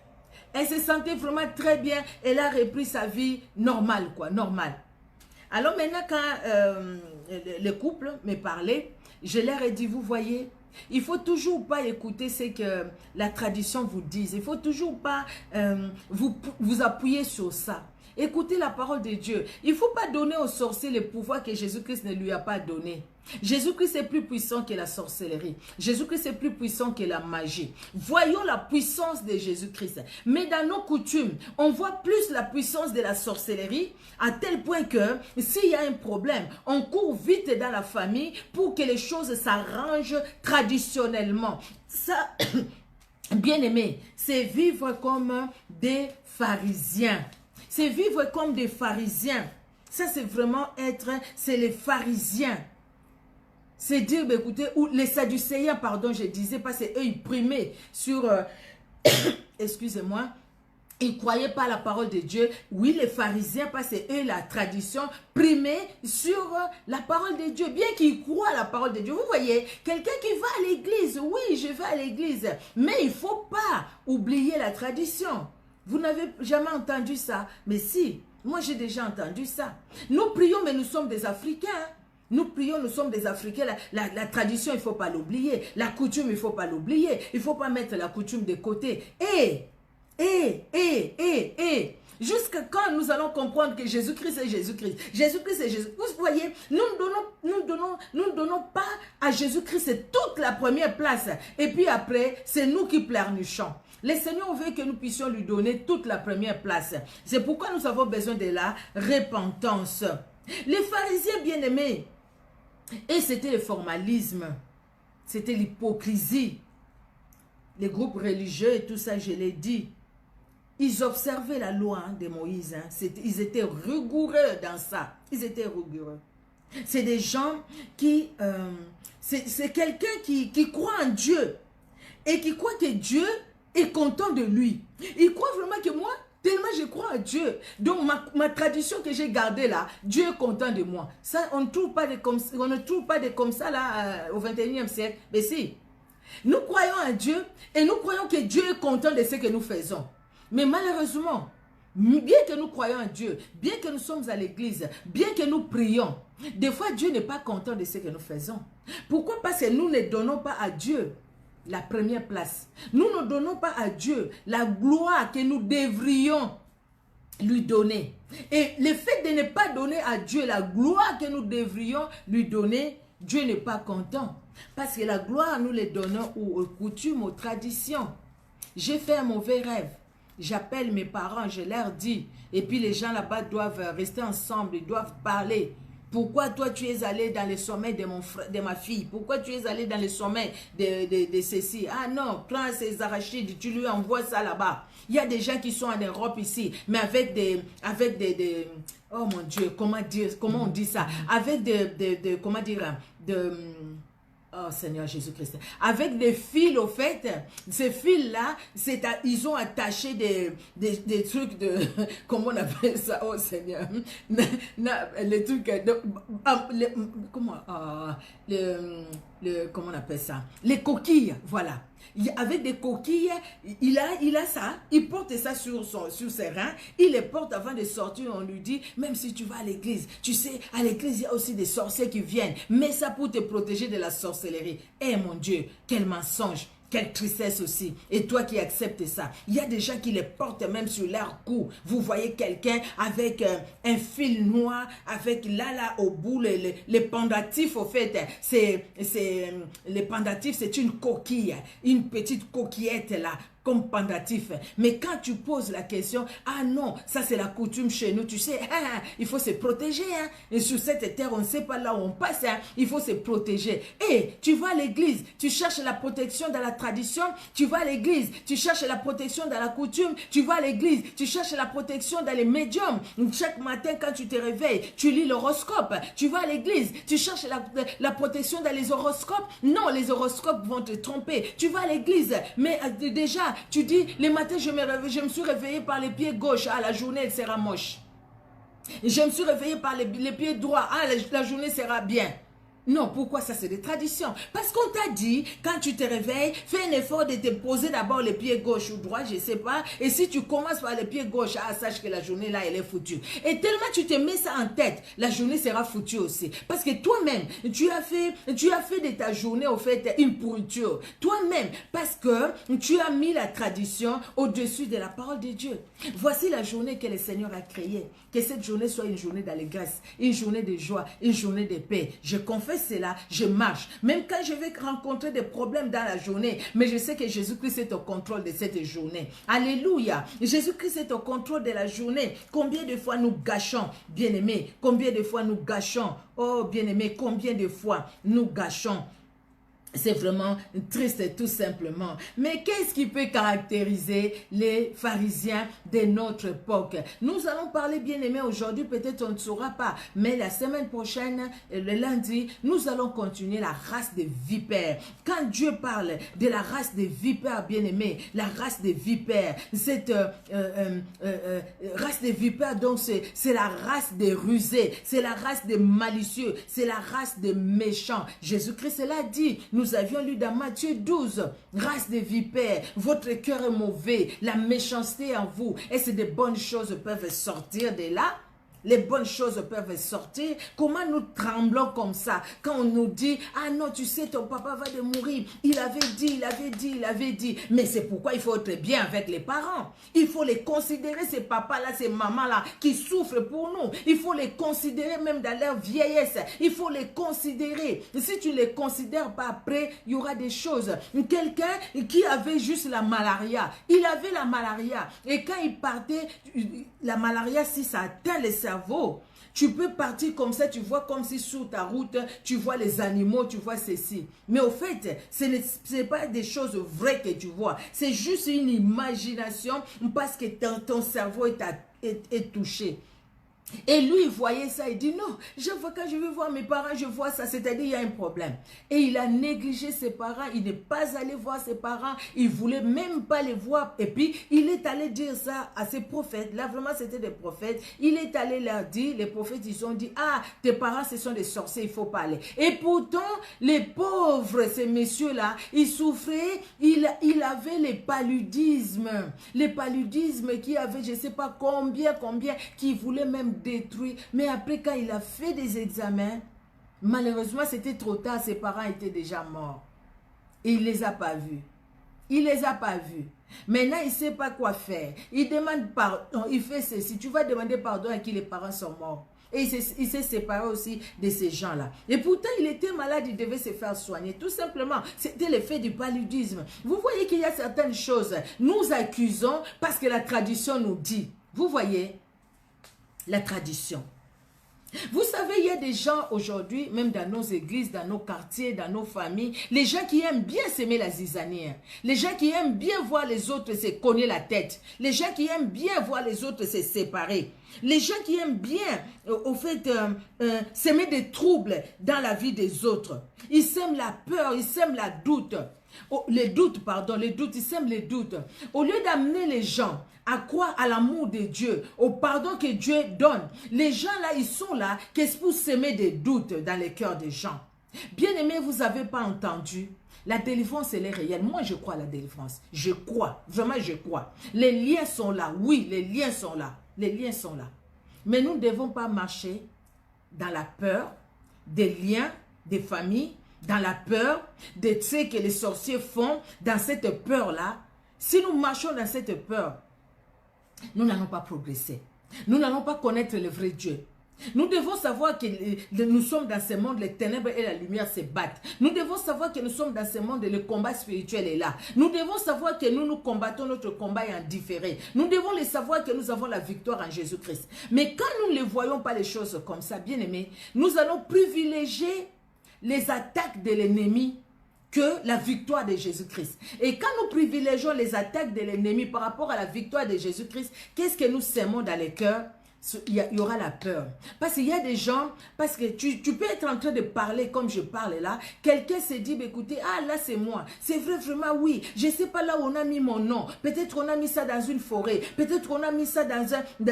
Elle se sentait vraiment très bien. Elle a repris sa vie normale, quoi, normale. Alors maintenant, quand le couple me parlait, je leur ai dit, vous voyez, il ne faut toujours pas écouter ce que la tradition vous dit. Il ne faut toujours pas vous appuyer sur ça. Écoutez la parole de Dieu. Il ne faut pas donner au sorcier le pouvoir que Jésus-Christ ne lui a pas donné. Jésus-Christ est plus puissant que la sorcellerie. Jésus-Christ est plus puissant que la magie. Voyons la puissance de Jésus-Christ. Mais dans nos coutumes, on voit plus la puissance de la sorcellerie à tel point que s'il y a un problème, on court vite dans la famille pour que les choses s'arrangent traditionnellement. Ça, bien aimé, c'est vivre comme des pharisiens. C'est vivre comme des pharisiens. Ça, c'est vraiment c'est les pharisiens. C'est dire, bah, écoutez, ou les sadducéens, pardon, je disais, parce qu'eux, ils primaient sur, excusez-moi, ils ne croyaient pas à la parole de Dieu. Oui, les pharisiens, parce que eux, la tradition, primaient sur la parole de Dieu, bien qu'ils croient à la parole de Dieu. Vous voyez, quelqu'un qui va à l'église, oui, je vais à l'église, mais il ne faut pas oublier la tradition. Vous n'avez jamais entendu ça? Mais si, moi j'ai déjà entendu ça. Nous prions, mais nous sommes des Africains. Nous prions, nous sommes des Africains. La tradition, il ne faut pas l'oublier. La coutume, il ne faut pas l'oublier. Il ne faut pas mettre la coutume de côté. Jusqu'à quand nous allons comprendre que Jésus-Christ est Jésus-Christ? Jésus-Christ est Jésus. Vous voyez, nous ne donnons pas à Jésus-Christ toute la première place. Et puis après, c'est nous qui pleurnichons. Le Seigneur veut que nous puissions lui donner toute la première place. C'est pourquoi nous avons besoin de la repentance. Les pharisiens bien-aimés, et c'était le formalisme, c'était l'hypocrisie. Les groupes religieux et tout ça, je l'ai dit, ils observaient la loi de Moïse. Ils étaient rigoureux dans ça. Ils étaient rigoureux. C'est des gens qui... c'est quelqu'un qui croit en Dieu et qui croit que Dieu est content de lui. Il croit vraiment que moi, Tellement je crois à Dieu. Donc ma tradition que j'ai gardée là, Dieu est content de moi. Ça, on ne trouve pas de comme ça là au 21e siècle. Mais si, nous croyons à Dieu et nous croyons que Dieu est content de ce que nous faisons. Mais malheureusement, bien que nous croyons à Dieu, bien que nous sommes à l'église, bien que nous prions, des fois Dieu n'est pas content de ce que nous faisons. Pourquoi? Parce que nous ne donnons pas à Dieu la première place. Nous ne donnons pas à Dieu la gloire que nous devrions lui donner. Et le fait de ne pas donner à Dieu la gloire que nous devrions lui donner, Dieu n'est pas content. Parce que la gloire, nous les donnons aux coutumes, aux traditions. J'ai fait un mauvais rêve. J'appelle mes parents, je leur dis. Et puis les gens là-bas doivent rester ensemble, ils doivent parler. Pourquoi toi tu es allé dans le sommet de, de ma fille? Pourquoi tu es allé dans le sommet de ceci? Ah non, prends ces arachides, tu lui envoies ça là-bas. Il y a des gens qui sont en Europe ici, mais avec des oh mon Dieu, comment on dit ça? Avec comment dire, oh Seigneur Jésus-Christ. Avec des fils, au fait, ces fils-là, ils ont attaché des trucs de... Comment on appelle ça? Oh Seigneur. Les trucs... comment on appelle ça? Les coquilles, voilà. Avec des coquilles, il a ça, il porte ça sur ses reins, il les porte avant de sortir, on lui dit, même si tu vas à l'église, tu sais, à l'église, il y a aussi des sorciers qui viennent, mets ça pour te protéger de la sorcellerie. Eh mon Dieu, quel mensonge! Quelle tristesse aussi. Et toi qui acceptes ça. Il y a des gens qui les portent même sur leur cou. Vous voyez quelqu'un avec un fil noir, avec là au bout, les pendatifs au fait. Les pendatifs, c'est une coquille. Une petite coquillette là. Comme pendatif. Mais quand tu poses la question, ah non, ça c'est la coutume chez nous, tu sais, il faut se protéger. Hein. Et sur cette terre, on ne sait pas là où on passe, hein. Il faut se protéger. Et tu vas à l'église, tu cherches la protection dans la tradition, tu vas à l'église, tu cherches la protection dans la coutume, tu vas à l'église, tu cherches la protection dans les médiums. Chaque matin, quand tu te réveilles, tu lis l'horoscope, tu vas à l'église, tu cherches la protection dans les horoscopes. Non, les horoscopes vont te tromper. Tu vas à l'église, mais déjà, tu dis, le matin, je me suis réveillé par les pieds gauches. Ah, la journée, elle sera moche. Je me suis réveillé par les pieds droits. Ah, la journée sera bien. Non, pourquoi ça c'est des traditions? Parce qu'on t'a dit, quand tu te réveilles, fais un effort de te poser d'abord les pieds gauche ou droit, je sais pas. Et si tu commences par les pieds gauche, ah, sache que la journée là, elle est foutue. Et tellement tu te mets ça en tête, la journée sera foutue aussi. Parce que toi-même, tu as fait de ta journée, au fait, une pourriture. Toi-même, parce que tu as mis la tradition au-dessus de la parole de Dieu. Voici la journée que le Seigneur a créée. Que cette journée soit une journée d'allégresse, une journée de joie, une journée de paix. Je confesse cela, je marche. Même quand je vais rencontrer des problèmes dans la journée, mais je sais que Jésus-Christ est au contrôle de cette journée. Alléluia. Jésus-Christ est au contrôle de la journée. Combien de fois nous gâchons, bien-aimés? Combien de fois nous gâchons? Oh, bien-aimés, combien de fois nous gâchons? C'est vraiment triste tout simplement. Mais qu'est-ce qui peut caractériser les pharisiens de notre époque? Nous allons parler, bien aimé, aujourd'hui, peut-être on ne saura pas, mais la semaine prochaine, le lundi, nous allons continuer la race des vipères. Quand Dieu parle de la race des vipères, bien aimé, la race des vipères, cette race des vipères, donc c'est la race des rusés, c'est la race des malicieux, c'est la race des méchants. Jésus-Christ l'a dit. Nous avions lu dans Matthieu 12, race des vipères, votre cœur est mauvais, la méchanceté en vous. Est-ce que de bonnes choses peuvent sortir de là? Les bonnes choses peuvent sortir. Comment nous tremblons comme ça quand on nous dit, ah non, tu sais, ton papa va de mourir. Il avait dit, il avait dit, il avait dit. Mais c'est pourquoi il faut être bien avec les parents. Il faut les considérer, ces papas-là, ces mamans-là, qui souffrent pour nous. Il faut les considérer même dans leur vieillesse. Il faut les considérer. Si tu ne les considères pas après, il y aura des choses. Quelqu'un qui avait juste la malaria, il avait la malaria. Et quand il partait, la malaria, si ça atteint les cerveaux, tu peux partir comme ça, tu vois comme si sur ta route, tu vois les animaux, tu vois ceci. Mais au fait, ce n'est pas des choses vraies que tu vois. C'est juste une imagination parce que ton cerveau est touché. Et lui, il voyait ça, il dit non, quand je vais voir mes parents, je vois ça, c'est-à-dire il y a un problème. Et il a négligé ses parents, il n'est pas allé voir ses parents, il ne voulait même pas les voir. Et puis, il est allé dire ça à ses prophètes, là vraiment c'était des prophètes, il est allé leur dire, les prophètes ils ont dit, ah, tes parents ce sont des sorciers, il ne faut pas aller. Et pourtant, les pauvres, ces messieurs-là, ils souffraient, il avait les paludismes qui avaient je ne sais pas combien, qui voulaient même détruit. Mais après, quand il a fait des examens, malheureusement, c'était trop tard. Ses parents étaient déjà morts. Et il ne les a pas vus. Il ne les a pas vus. Maintenant, il ne sait pas quoi faire. Il demande pardon. Il fait ceci. Tu vas demander pardon à qui les parents sont morts. Et il s'est séparé aussi de ces gens-là. Et pourtant, il était malade, il devait se faire soigner. Tout simplement, c'était l'effet du paludisme. Vous voyez qu'il y a certaines choses. Nous accusons parce que la tradition nous dit. Vous voyez, la tradition. Vous savez, il y a des gens aujourd'hui, même dans nos églises, dans nos quartiers, dans nos familles, les gens qui aiment bien s'aimer la zizanie, les gens qui aiment bien voir les autres se cogner la tête, les gens qui aiment bien voir les autres se séparer, les gens qui aiment bien, au fait, s'aimer des troubles dans la vie des autres. Ils sèment la peur, ils sèment la doute. Les doutes, ils sèment les doutes. Au lieu d'amener les gens à croire à l'amour de Dieu, au pardon que Dieu donne, les gens là, ils sont là qu'est-ce pour s'aimer des doutes dans les cœurs des gens. Bien-aimés, vous n'avez pas entendu? La délivrance, elle est réelle. Moi, je crois à la délivrance. Je crois. Vraiment, je crois. Les liens sont là. Oui, les liens sont là. Les liens sont là. Mais nous ne devons pas marcher dans la peur des liens, des familles, dans la peur de ce que les sorciers font, dans cette peur-là. Si nous marchons dans cette peur, nous n'allons pas progresser. Nous n'allons pas connaître le vrai Dieu. Nous devons savoir que nous sommes dans ce monde, les ténèbres et la lumière se battent. Nous devons savoir que nous sommes dans ce monde et le combat spirituel est là. Nous devons savoir que nous combattons notre combat en différé. Nous devons le savoir que nous avons la victoire en Jésus-Christ. Mais quand nous ne voyons pas les choses comme ça, bien aimés, nous allons privilégier les attaques de l'ennemi que la victoire de Jésus-Christ. Et quand nous privilégions les attaques de l'ennemi par rapport à la victoire de Jésus-Christ, qu'est-ce que nous sèmons dans les cœurs? Il y aura la peur. Parce qu'il y a des gens, parce que tu peux être en train de parler comme je parle là, quelqu'un se dit, écoutez, ah là c'est moi, c'est vrai vraiment oui, je ne sais pas là où on a mis mon nom, peut-être on a mis ça dans une forêt, peut-être on a mis ça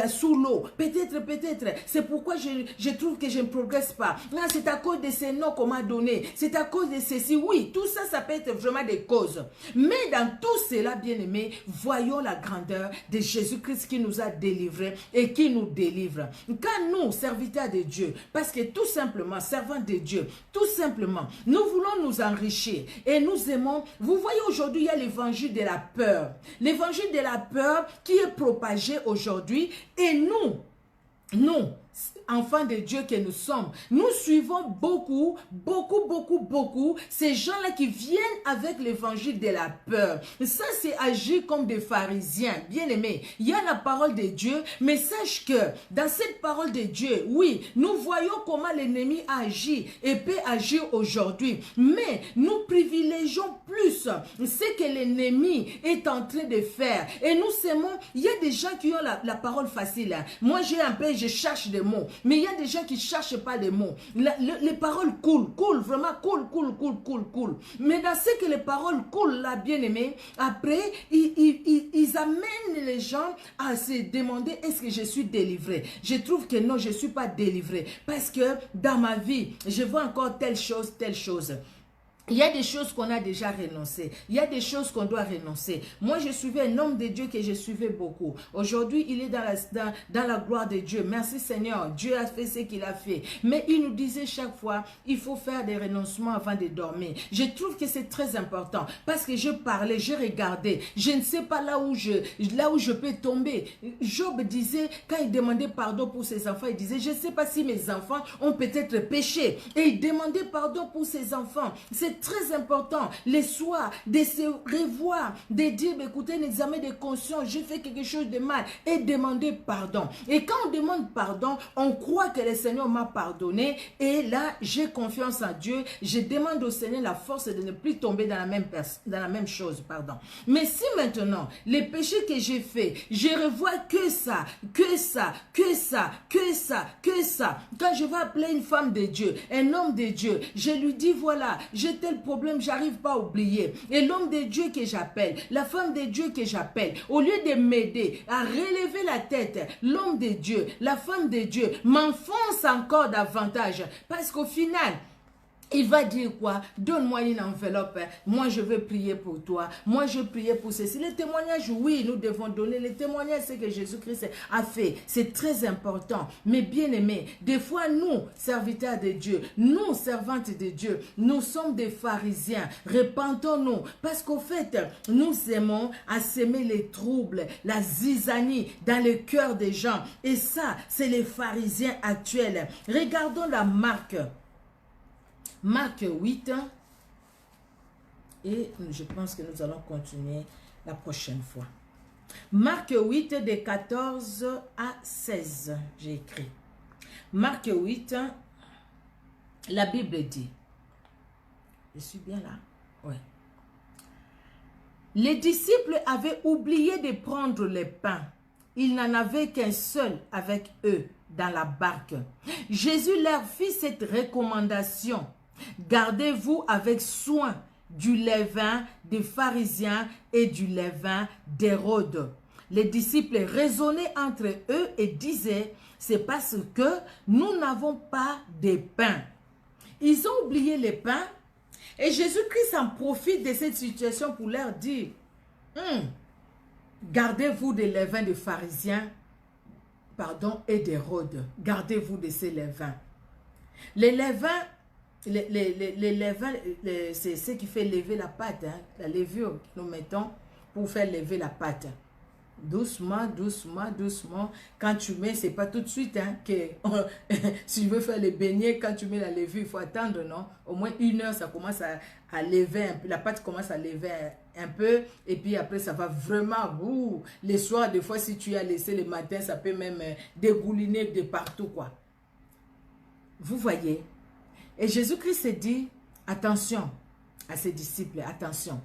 sous l'eau, peut-être, c'est pourquoi je trouve que je ne progresse pas. Là c'est à cause de ces noms qu'on m'a donné, c'est à cause de ceci, oui, tout ça, ça peut être vraiment des causes. Mais dans tout cela, bien aimé, voyons la grandeur de Jésus-Christ qui nous a délivrés et qui nous délivre. Quand nous, serviteurs de Dieu, parce que tout simplement, servants de Dieu, tout simplement, nous voulons nous enrichir et nous aimons. Vous voyez aujourd'hui, il y a l'évangile de la peur. L'évangile de la peur qui est propagé aujourd'hui et nous, enfants de Dieu que nous sommes, nous suivons beaucoup ces gens-là qui viennent avec l'évangile de la peur. Ça, c'est agir comme des pharisiens. Bien aimés, il y a la parole de Dieu, mais sache que dans cette parole de Dieu, oui, nous voyons comment l'ennemi agit et peut agir aujourd'hui. Mais nous privilégions plus ce que l'ennemi est en train de faire. Et nous s'aimons. Il y a des gens qui ont la parole facile. Moi, j'ai un peu, je cherche des mots. Mais il y a des gens qui ne cherchent pas les mots. Les paroles coulent, vraiment coulent. Mais dans ce que les paroles coulent, là, bien aimé, après, ils amènent les gens à se demander, est-ce que je suis délivré? Je trouve que non, je ne suis pas délivré. Parce que dans ma vie, je vois encore telle chose. Il y a des choses qu'on a déjà renoncé. Il y a des choses qu'on doit renoncer. Moi, je suivais un homme de Dieu que je suivais beaucoup. Aujourd'hui, il est dans la gloire de Dieu. Merci Seigneur. Dieu a fait ce qu'il a fait. Mais il nous disait chaque fois, il faut faire des renoncements avant de dormir. Je trouve que c'est très important. Parce que je parlais, je regardais. Je ne sais pas là où je peux tomber. Job disait, quand il demandait pardon pour ses enfants, il disait, je ne sais pas si mes enfants ont peut-être péché. Et il demandait pardon pour ses enfants. C'est C'est très important. Les soirs, de se revoir, de dire, écoutez, un examen de conscience, j'ai fait quelque chose de mal et demander pardon. Et quand on demande pardon, on croit que le Seigneur m'a pardonné et là, j'ai confiance en Dieu. Je demande au Seigneur la force de ne plus tomber dans la même chose, pardon. Mais si maintenant, les péchés que j'ai faits, je revois que ça, que ça, que ça, que ça, que ça. Quand je vais appeler une femme de Dieu, un homme de Dieu, je lui dis, voilà, j'ai tel problème, j'arrive pas à oublier. Et l'homme de Dieu que j'appelle, la femme de Dieu que j'appelle, au lieu de m'aider à relever la tête, l'homme de Dieu, la femme de Dieu m'enfonce encore davantage. Parce qu'au final, il va dire quoi? Donne-moi une enveloppe. Moi, je veux prier pour toi. Moi, je prier pour ceci. Les témoignages, oui, nous devons donner. Les témoignages, c'est que Jésus-Christ a fait. C'est très important. Mais bien aimé, des fois, nous, serviteurs de Dieu, nous, servantes de Dieu, nous sommes des pharisiens. Repentons-nous. Parce qu'au fait, nous aimons à semer les troubles, la zizanie dans le cœur des gens. Et ça, c'est les pharisiens actuels. Regardons la marque. Marc 8, et je pense que nous allons continuer la prochaine fois. Marc 8, de 14 à 16, j'ai écrit. Marc 8, la Bible dit, je suis bien là? Oui. Les disciples avaient oublié de prendre les pains. Ils n'en avaient qu'un seul avec eux dans la barque. Jésus leur fit cette recommandation. Gardez-vous avec soin du levain des pharisiens et du levain d'Hérode. Les disciples raisonnaient entre eux et disaient, c'est parce que nous n'avons pas de pain. Ils ont oublié les pains et Jésus-Christ en profite de cette situation pour leur dire, gardez-vous des levains des pharisiens, et d'Hérode. Gardez-vous de ces levains. Les levains, les levains, c'est ce qui fait lever la pâte, hein, la levure que nous mettons pour faire lever la pâte. Doucement, doucement, doucement. Quand tu mets, c'est pas tout de suite hein, que si tu veux faire les beignets, quand tu mets la levure, il faut attendre, non? Au moins 1 heure, ça commence à lever un peu. La pâte commence à lever un peu. Et puis après, ça va vraiment... les soirs, des fois, si tu as laissé le matin, ça peut même dégouliner de partout, quoi. Vous voyez? Et Jésus-Christ s'est dit, attention à ses disciples, attention.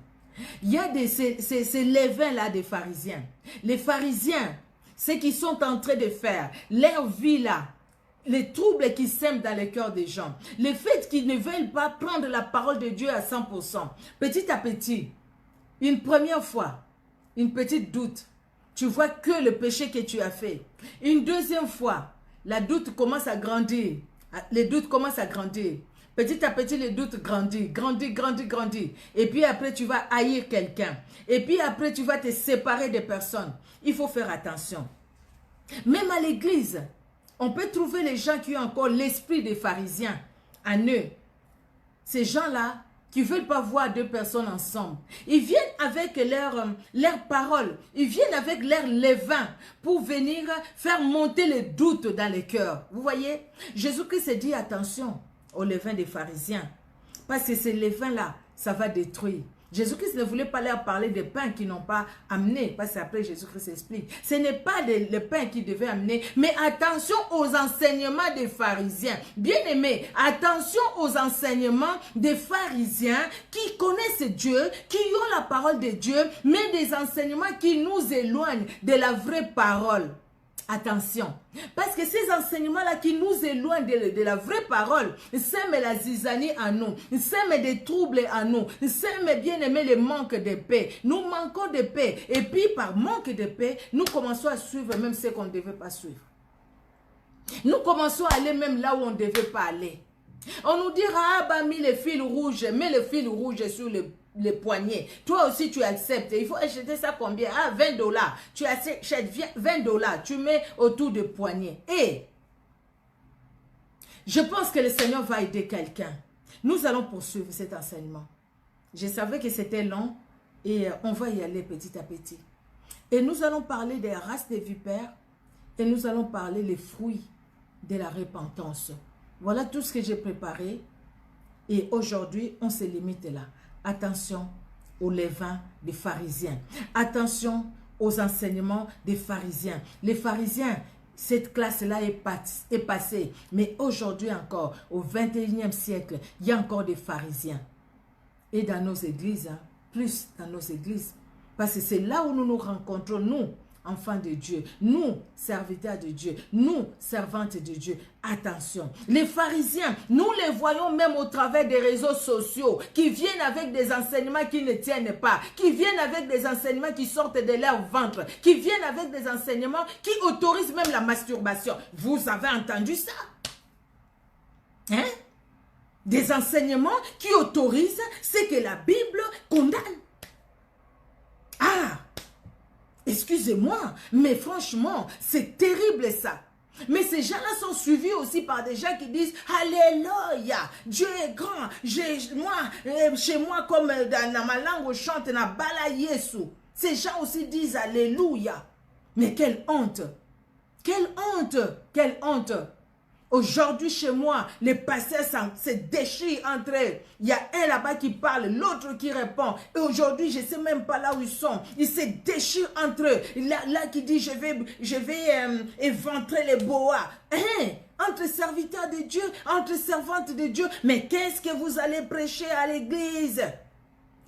Il y a ces levains-là des pharisiens. Les pharisiens, ce qu'ils sont en train de faire, leur vie-là, les troubles qui sèment dans le cœur des gens, le fait qu'ils ne veulent pas prendre la parole de Dieu à 100%, petit à petit, une première fois, une petite doute, tu vois que le péché que tu as fait. Une deuxième fois, la doute commence à grandir. Les doutes commencent à grandir. Petit à petit, les doutes grandissent, grandissent. Et puis après, tu vas haïr quelqu'un. Et puis après, tu vas te séparer des personnes. Il faut faire attention. Même à l'église, on peut trouver les gens qui ont encore l'esprit des pharisiens en eux. Ces gens-là qui ne veulent pas voir 2 personnes ensemble. Ils viennent avec leurs paroles. Ils viennent avec leur levain pour venir faire monter les doutes dans les cœurs. Vous voyez? Jésus-Christ s'est dit attention au levain des pharisiens. Parce que ces levains-là, ça va détruire. Jésus-Christ ne voulait pas leur parler des pains qu'ils n'ont pas amenés. Parce qu'après, Jésus-Christ explique. Ce n'est pas le pain qu'ils devaient amener. Mais attention aux enseignements des pharisiens. Bien aimé, attention aux enseignements des pharisiens qui connaissent Dieu, qui ont la parole de Dieu, mais des enseignements qui nous éloignent de la vraie parole. Attention, parce que ces enseignements-là qui nous éloignent de la vraie parole, sèment la zizanie en nous, sèment des troubles en nous, sèment bien aimer le manque de paix. Nous manquons de paix et puis par manque de paix, nous commençons à suivre même ce qu'on ne devait pas suivre. Nous commençons à aller même là où on ne devait pas aller. On nous dira, ah bah mets le fil rouge, mets le fil rouge sur les poignets. Toi aussi tu acceptes. Il faut acheter ça combien? Ah, $20. Tu achètes $20. Tu mets autour des poignets. Et je pense que le Seigneur va aider quelqu'un. Nous allons poursuivre cet enseignement. Je savais que c'était long et on va y aller petit à petit. Et nous allons parler des races des vipères et nous allons parler les fruits de la repentance. Voilà tout ce que j'ai préparé Et aujourd'hui, on se limite là. Attention aux levains des pharisiens. Attention aux enseignements des pharisiens. Les pharisiens, cette classe-là est passée. Mais aujourd'hui encore, au 21e siècle, il y a encore des pharisiens. Et dans nos églises, hein, plus dans nos églises. Parce que c'est là où nous nous rencontrons, nous, enfants de Dieu, nous, serviteurs de Dieu, nous, servantes de Dieu. Attention, les pharisiens, nous les voyons même au travers des réseaux sociaux qui viennent avec des enseignements qui ne tiennent pas, qui viennent avec des enseignements qui sortent de leur ventre, qui viennent avec des enseignements qui autorisent même la masturbation. Vous avez entendu ça? Hein? Des enseignements qui autorisent ce que la Bible condamne. Ah! Excusez-moi, mais franchement, c'est terrible ça. Mais ces gens-là sont suivis aussi par des gens qui disent « Alléluia, Dieu est grand, chez moi comme dans ma langue on chante « Nabala Yesu ». Ces gens aussi disent « Alléluia ». Mais quelle honte! Quelle honte! Quelle honte! Aujourd'hui, chez moi, les pasteurs se déchirent entre eux. Il y a un là-bas qui parle, l'autre qui répond. Et aujourd'hui, je ne sais même pas là où ils sont. Ils se déchirent entre eux. Là qui dit, je vais éventrer les boas. Hein? Entre serviteurs de Dieu, entre servantes de Dieu. Mais qu'est-ce que vous allez prêcher à l'église?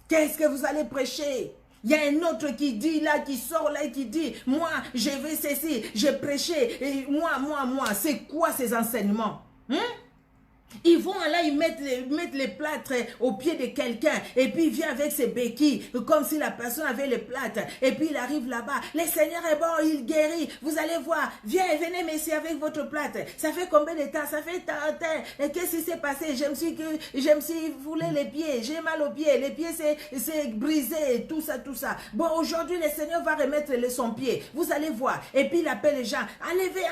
Qu'est-ce que vous allez prêcher? Il y a un autre qui dit là, qui sort là et qui dit, moi, je vais ceci, j'ai prêché, et moi. C'est quoi ces enseignements? Hein? Ils vont là, ils mettent les plâtres au pied de quelqu'un et puis il vient avec ses béquilles comme si la personne avait les plâtres et puis il arrive là-bas. Le Seigneur est bon, il guérit. Vous allez voir, venez messieurs avec votre plâtre. Ça fait combien de temps? Ça fait tant. Et qu'est-ce qui s'est passé? Je me suis foulé les pieds, j'ai mal aux pieds, les pieds c'est brisé, tout ça. Bon, aujourd'hui le Seigneur va remettre son pied. Vous allez voir. Et puis il appelle les gens, enlevez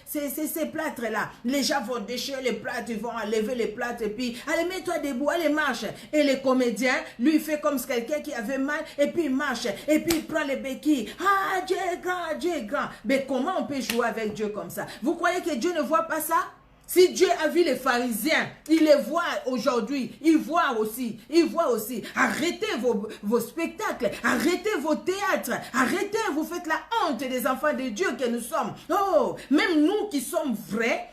ces plâtres là. Les gens vont déchirer les plâtres, ils vont enlever les plâtres et puis allez mets-toi debout, allez marche. Et le comédien lui fait comme quelqu'un qui avait mal et puis il marche et puis il prend les béquilles. Ah, Dieu est grand, Dieu est grand. Mais comment on peut jouer avec Dieu comme ça? Vous croyez que Dieu ne voit pas ça? Si Dieu a vu les pharisiens, il les voit aujourd'hui, il voit aussi. Arrêtez vos spectacles, arrêtez vos théâtres, arrêtez, vous faites la honte des enfants de Dieu que nous sommes. Oh, même nous qui sommes vrais,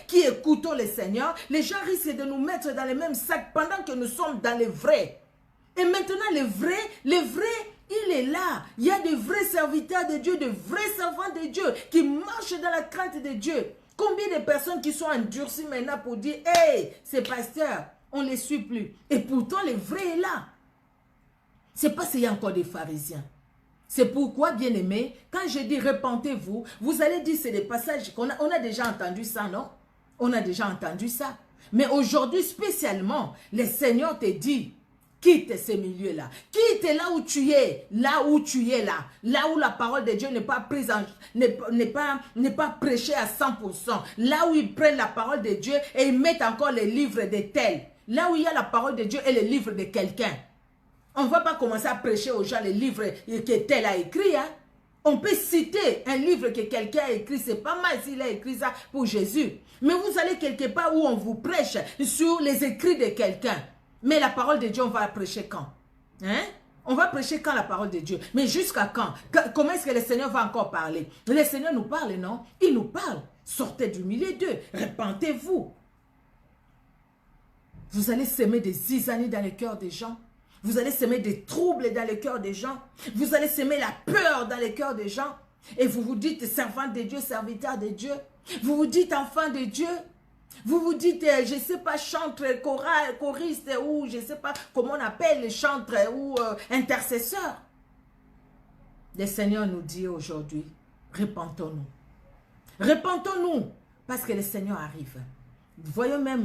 qui écoutons le Seigneur, les gens risquent de nous mettre dans les mêmes sacs pendant que nous sommes dans les vrais. Et maintenant les vrais, il est là. Il y a de vrais serviteurs de Dieu, de vrais servants de Dieu qui marchent dans la crainte de Dieu. Combien de personnes qui sont endurcies maintenant pour dire « Hey, ces pasteurs, on ne les suit plus. » Et pourtant, le vrai est là. C'est parce qu'il y a encore des pharisiens. C'est pourquoi, bien-aimés, quand je dis « Repentez-vous », vous allez dire c'est des passages qu'on a déjà entendu ça, non? On a déjà entendu ça. Mais aujourd'hui, spécialement, le Seigneur te dit « Quitte ces milieux-là. Quitte là où tu es là. Là où la parole de Dieu n'est pas prise, n'est pas prêchée à 100%. Là où ils prennent la parole de Dieu et ils mettent encore les livres de tels. Là où il y a la parole de Dieu et les livres de quelqu'un. On ne va pas commencer à prêcher aux gens les livres que tel a écrit. Hein? On peut citer un livre que quelqu'un a écrit. C'est pas mal s'il a écrit ça pour Jésus. Mais vous allez quelque part où on vous prêche sur les écrits de quelqu'un. Mais la parole de Dieu, on va la prêcher quand? Hein? On va prêcher quand la parole de Dieu? Mais jusqu'à quand? Comment est-ce que le Seigneur va encore parler? Le Seigneur nous parle, non? Il nous parle. Sortez du milieu d'eux. Repentez-vous. Vous allez semer des zizanies dans le cœur des gens. Vous allez semer des troubles dans le cœur des gens. Vous allez semer la peur dans le cœur des gens. Et vous vous dites servant de Dieu, serviteur de Dieu. Vous vous dites enfant de Dieu. Vous vous dites, je ne sais pas, chantre, choriste ou je ne sais pas comment on appelle les chantres ou intercesseurs. Le Seigneur nous dit aujourd'hui, repentons-nous. Repentons-nous parce que le Seigneur arrive. Voyons même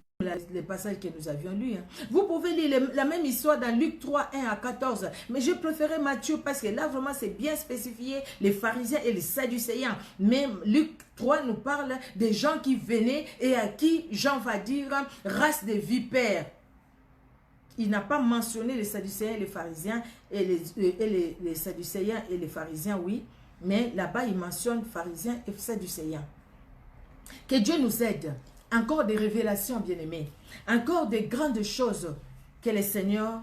les passages que nous avions lus. Hein. Vous pouvez lire la même histoire dans Luc 3, 1 à 14. Mais je préférais Matthieu parce que là, vraiment, c'est bien spécifié. Les pharisiens et les sadducéens. Mais Luc 3 nous parle des gens qui venaient et à qui Jean va dire race de vipères. Il n'a pas mentionné les sadducéens et les pharisiens. Et les sadducéens et les pharisiens, oui. Mais là-bas, il mentionne pharisiens et sadducéens. Que Dieu nous aide encore des révélations, bien-aimés, encore des grandes choses que le Seigneur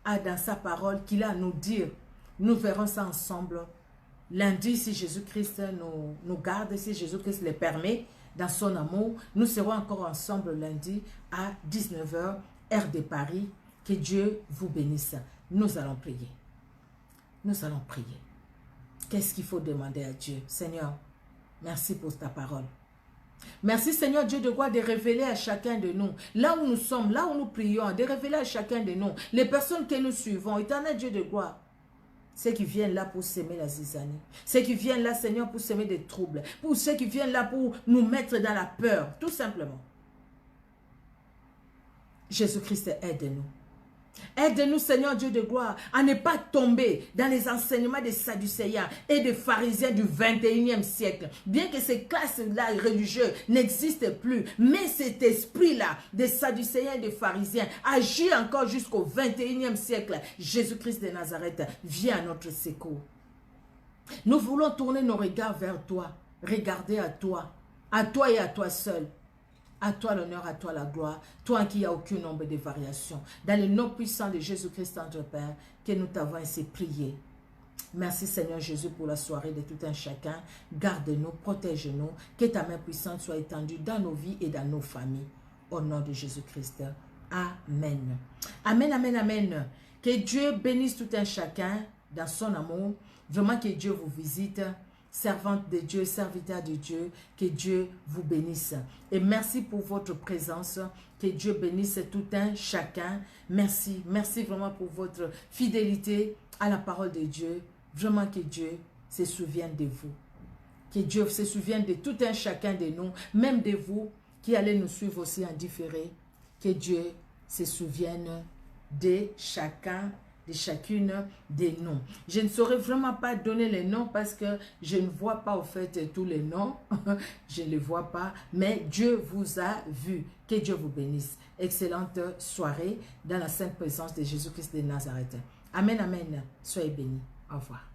a dans sa parole, qu'il a à nous dire. Nous verrons ça ensemble lundi, si Jésus-Christ nous garde, si Jésus-Christ le permet, dans son amour. Nous serons encore ensemble lundi à 19 h, heure de Paris. Que Dieu vous bénisse. Nous allons prier. Nous allons prier. Qu'est-ce qu'il faut demander à Dieu? Seigneur, merci pour ta parole. Merci Seigneur Dieu de gloire de révéler à chacun de nous, là où nous sommes, là où nous prions, de révéler à chacun de nous, les personnes que nous suivons, éternel Dieu de gloire, ceux qui viennent là pour s'aimer la zizanie, ceux qui viennent là Seigneur pour s'aimer des troubles, pour ceux qui viennent là pour nous mettre dans la peur, tout simplement. Jésus-Christ, aide-nous. Aide-nous, Seigneur Dieu de gloire, à ne pas tomber dans les enseignements des Sadducéens et des pharisiens du 21e siècle. Bien que ces classes-là religieuses n'existent plus, mais cet esprit-là des Sadducéens et des pharisiens agit encore jusqu'au 21e siècle. Jésus-Christ de Nazareth vient à notre secours. Nous voulons tourner nos regards vers toi, regarder à toi et à toi seul. À toi l'honneur, à toi la gloire, toi en qui il n'y a aucun nombre de variations. Dans le nom puissant de Jésus-Christ, notre Père, que nous t'avons ainsi prié. Merci Seigneur Jésus pour la soirée de tout un chacun. Garde-nous, protège-nous, que ta main puissante soit étendue dans nos vies et dans nos familles. Au nom de Jésus-Christ. Amen. Amen, amen, amen. Que Dieu bénisse tout un chacun dans son amour. Vraiment que Dieu vous visite. Servante de Dieu, serviteur de Dieu, que Dieu vous bénisse. Et merci pour votre présence, que Dieu bénisse tout un chacun. Merci, merci vraiment pour votre fidélité à la parole de Dieu. Vraiment que Dieu se souvienne de vous. Que Dieu se souvienne de tout un chacun de nous, même de vous qui allez nous suivre aussi en différé. Que Dieu se souvienne de chacun de chacune des noms. Je ne saurais vraiment pas donner les noms parce que je ne vois pas au fait tous les noms. Je ne les vois pas, mais Dieu vous a vu. Que Dieu vous bénisse. Excellente soirée dans la sainte présence de Jésus-Christ de Nazareth. Amen, amen. Soyez bénis. Au revoir.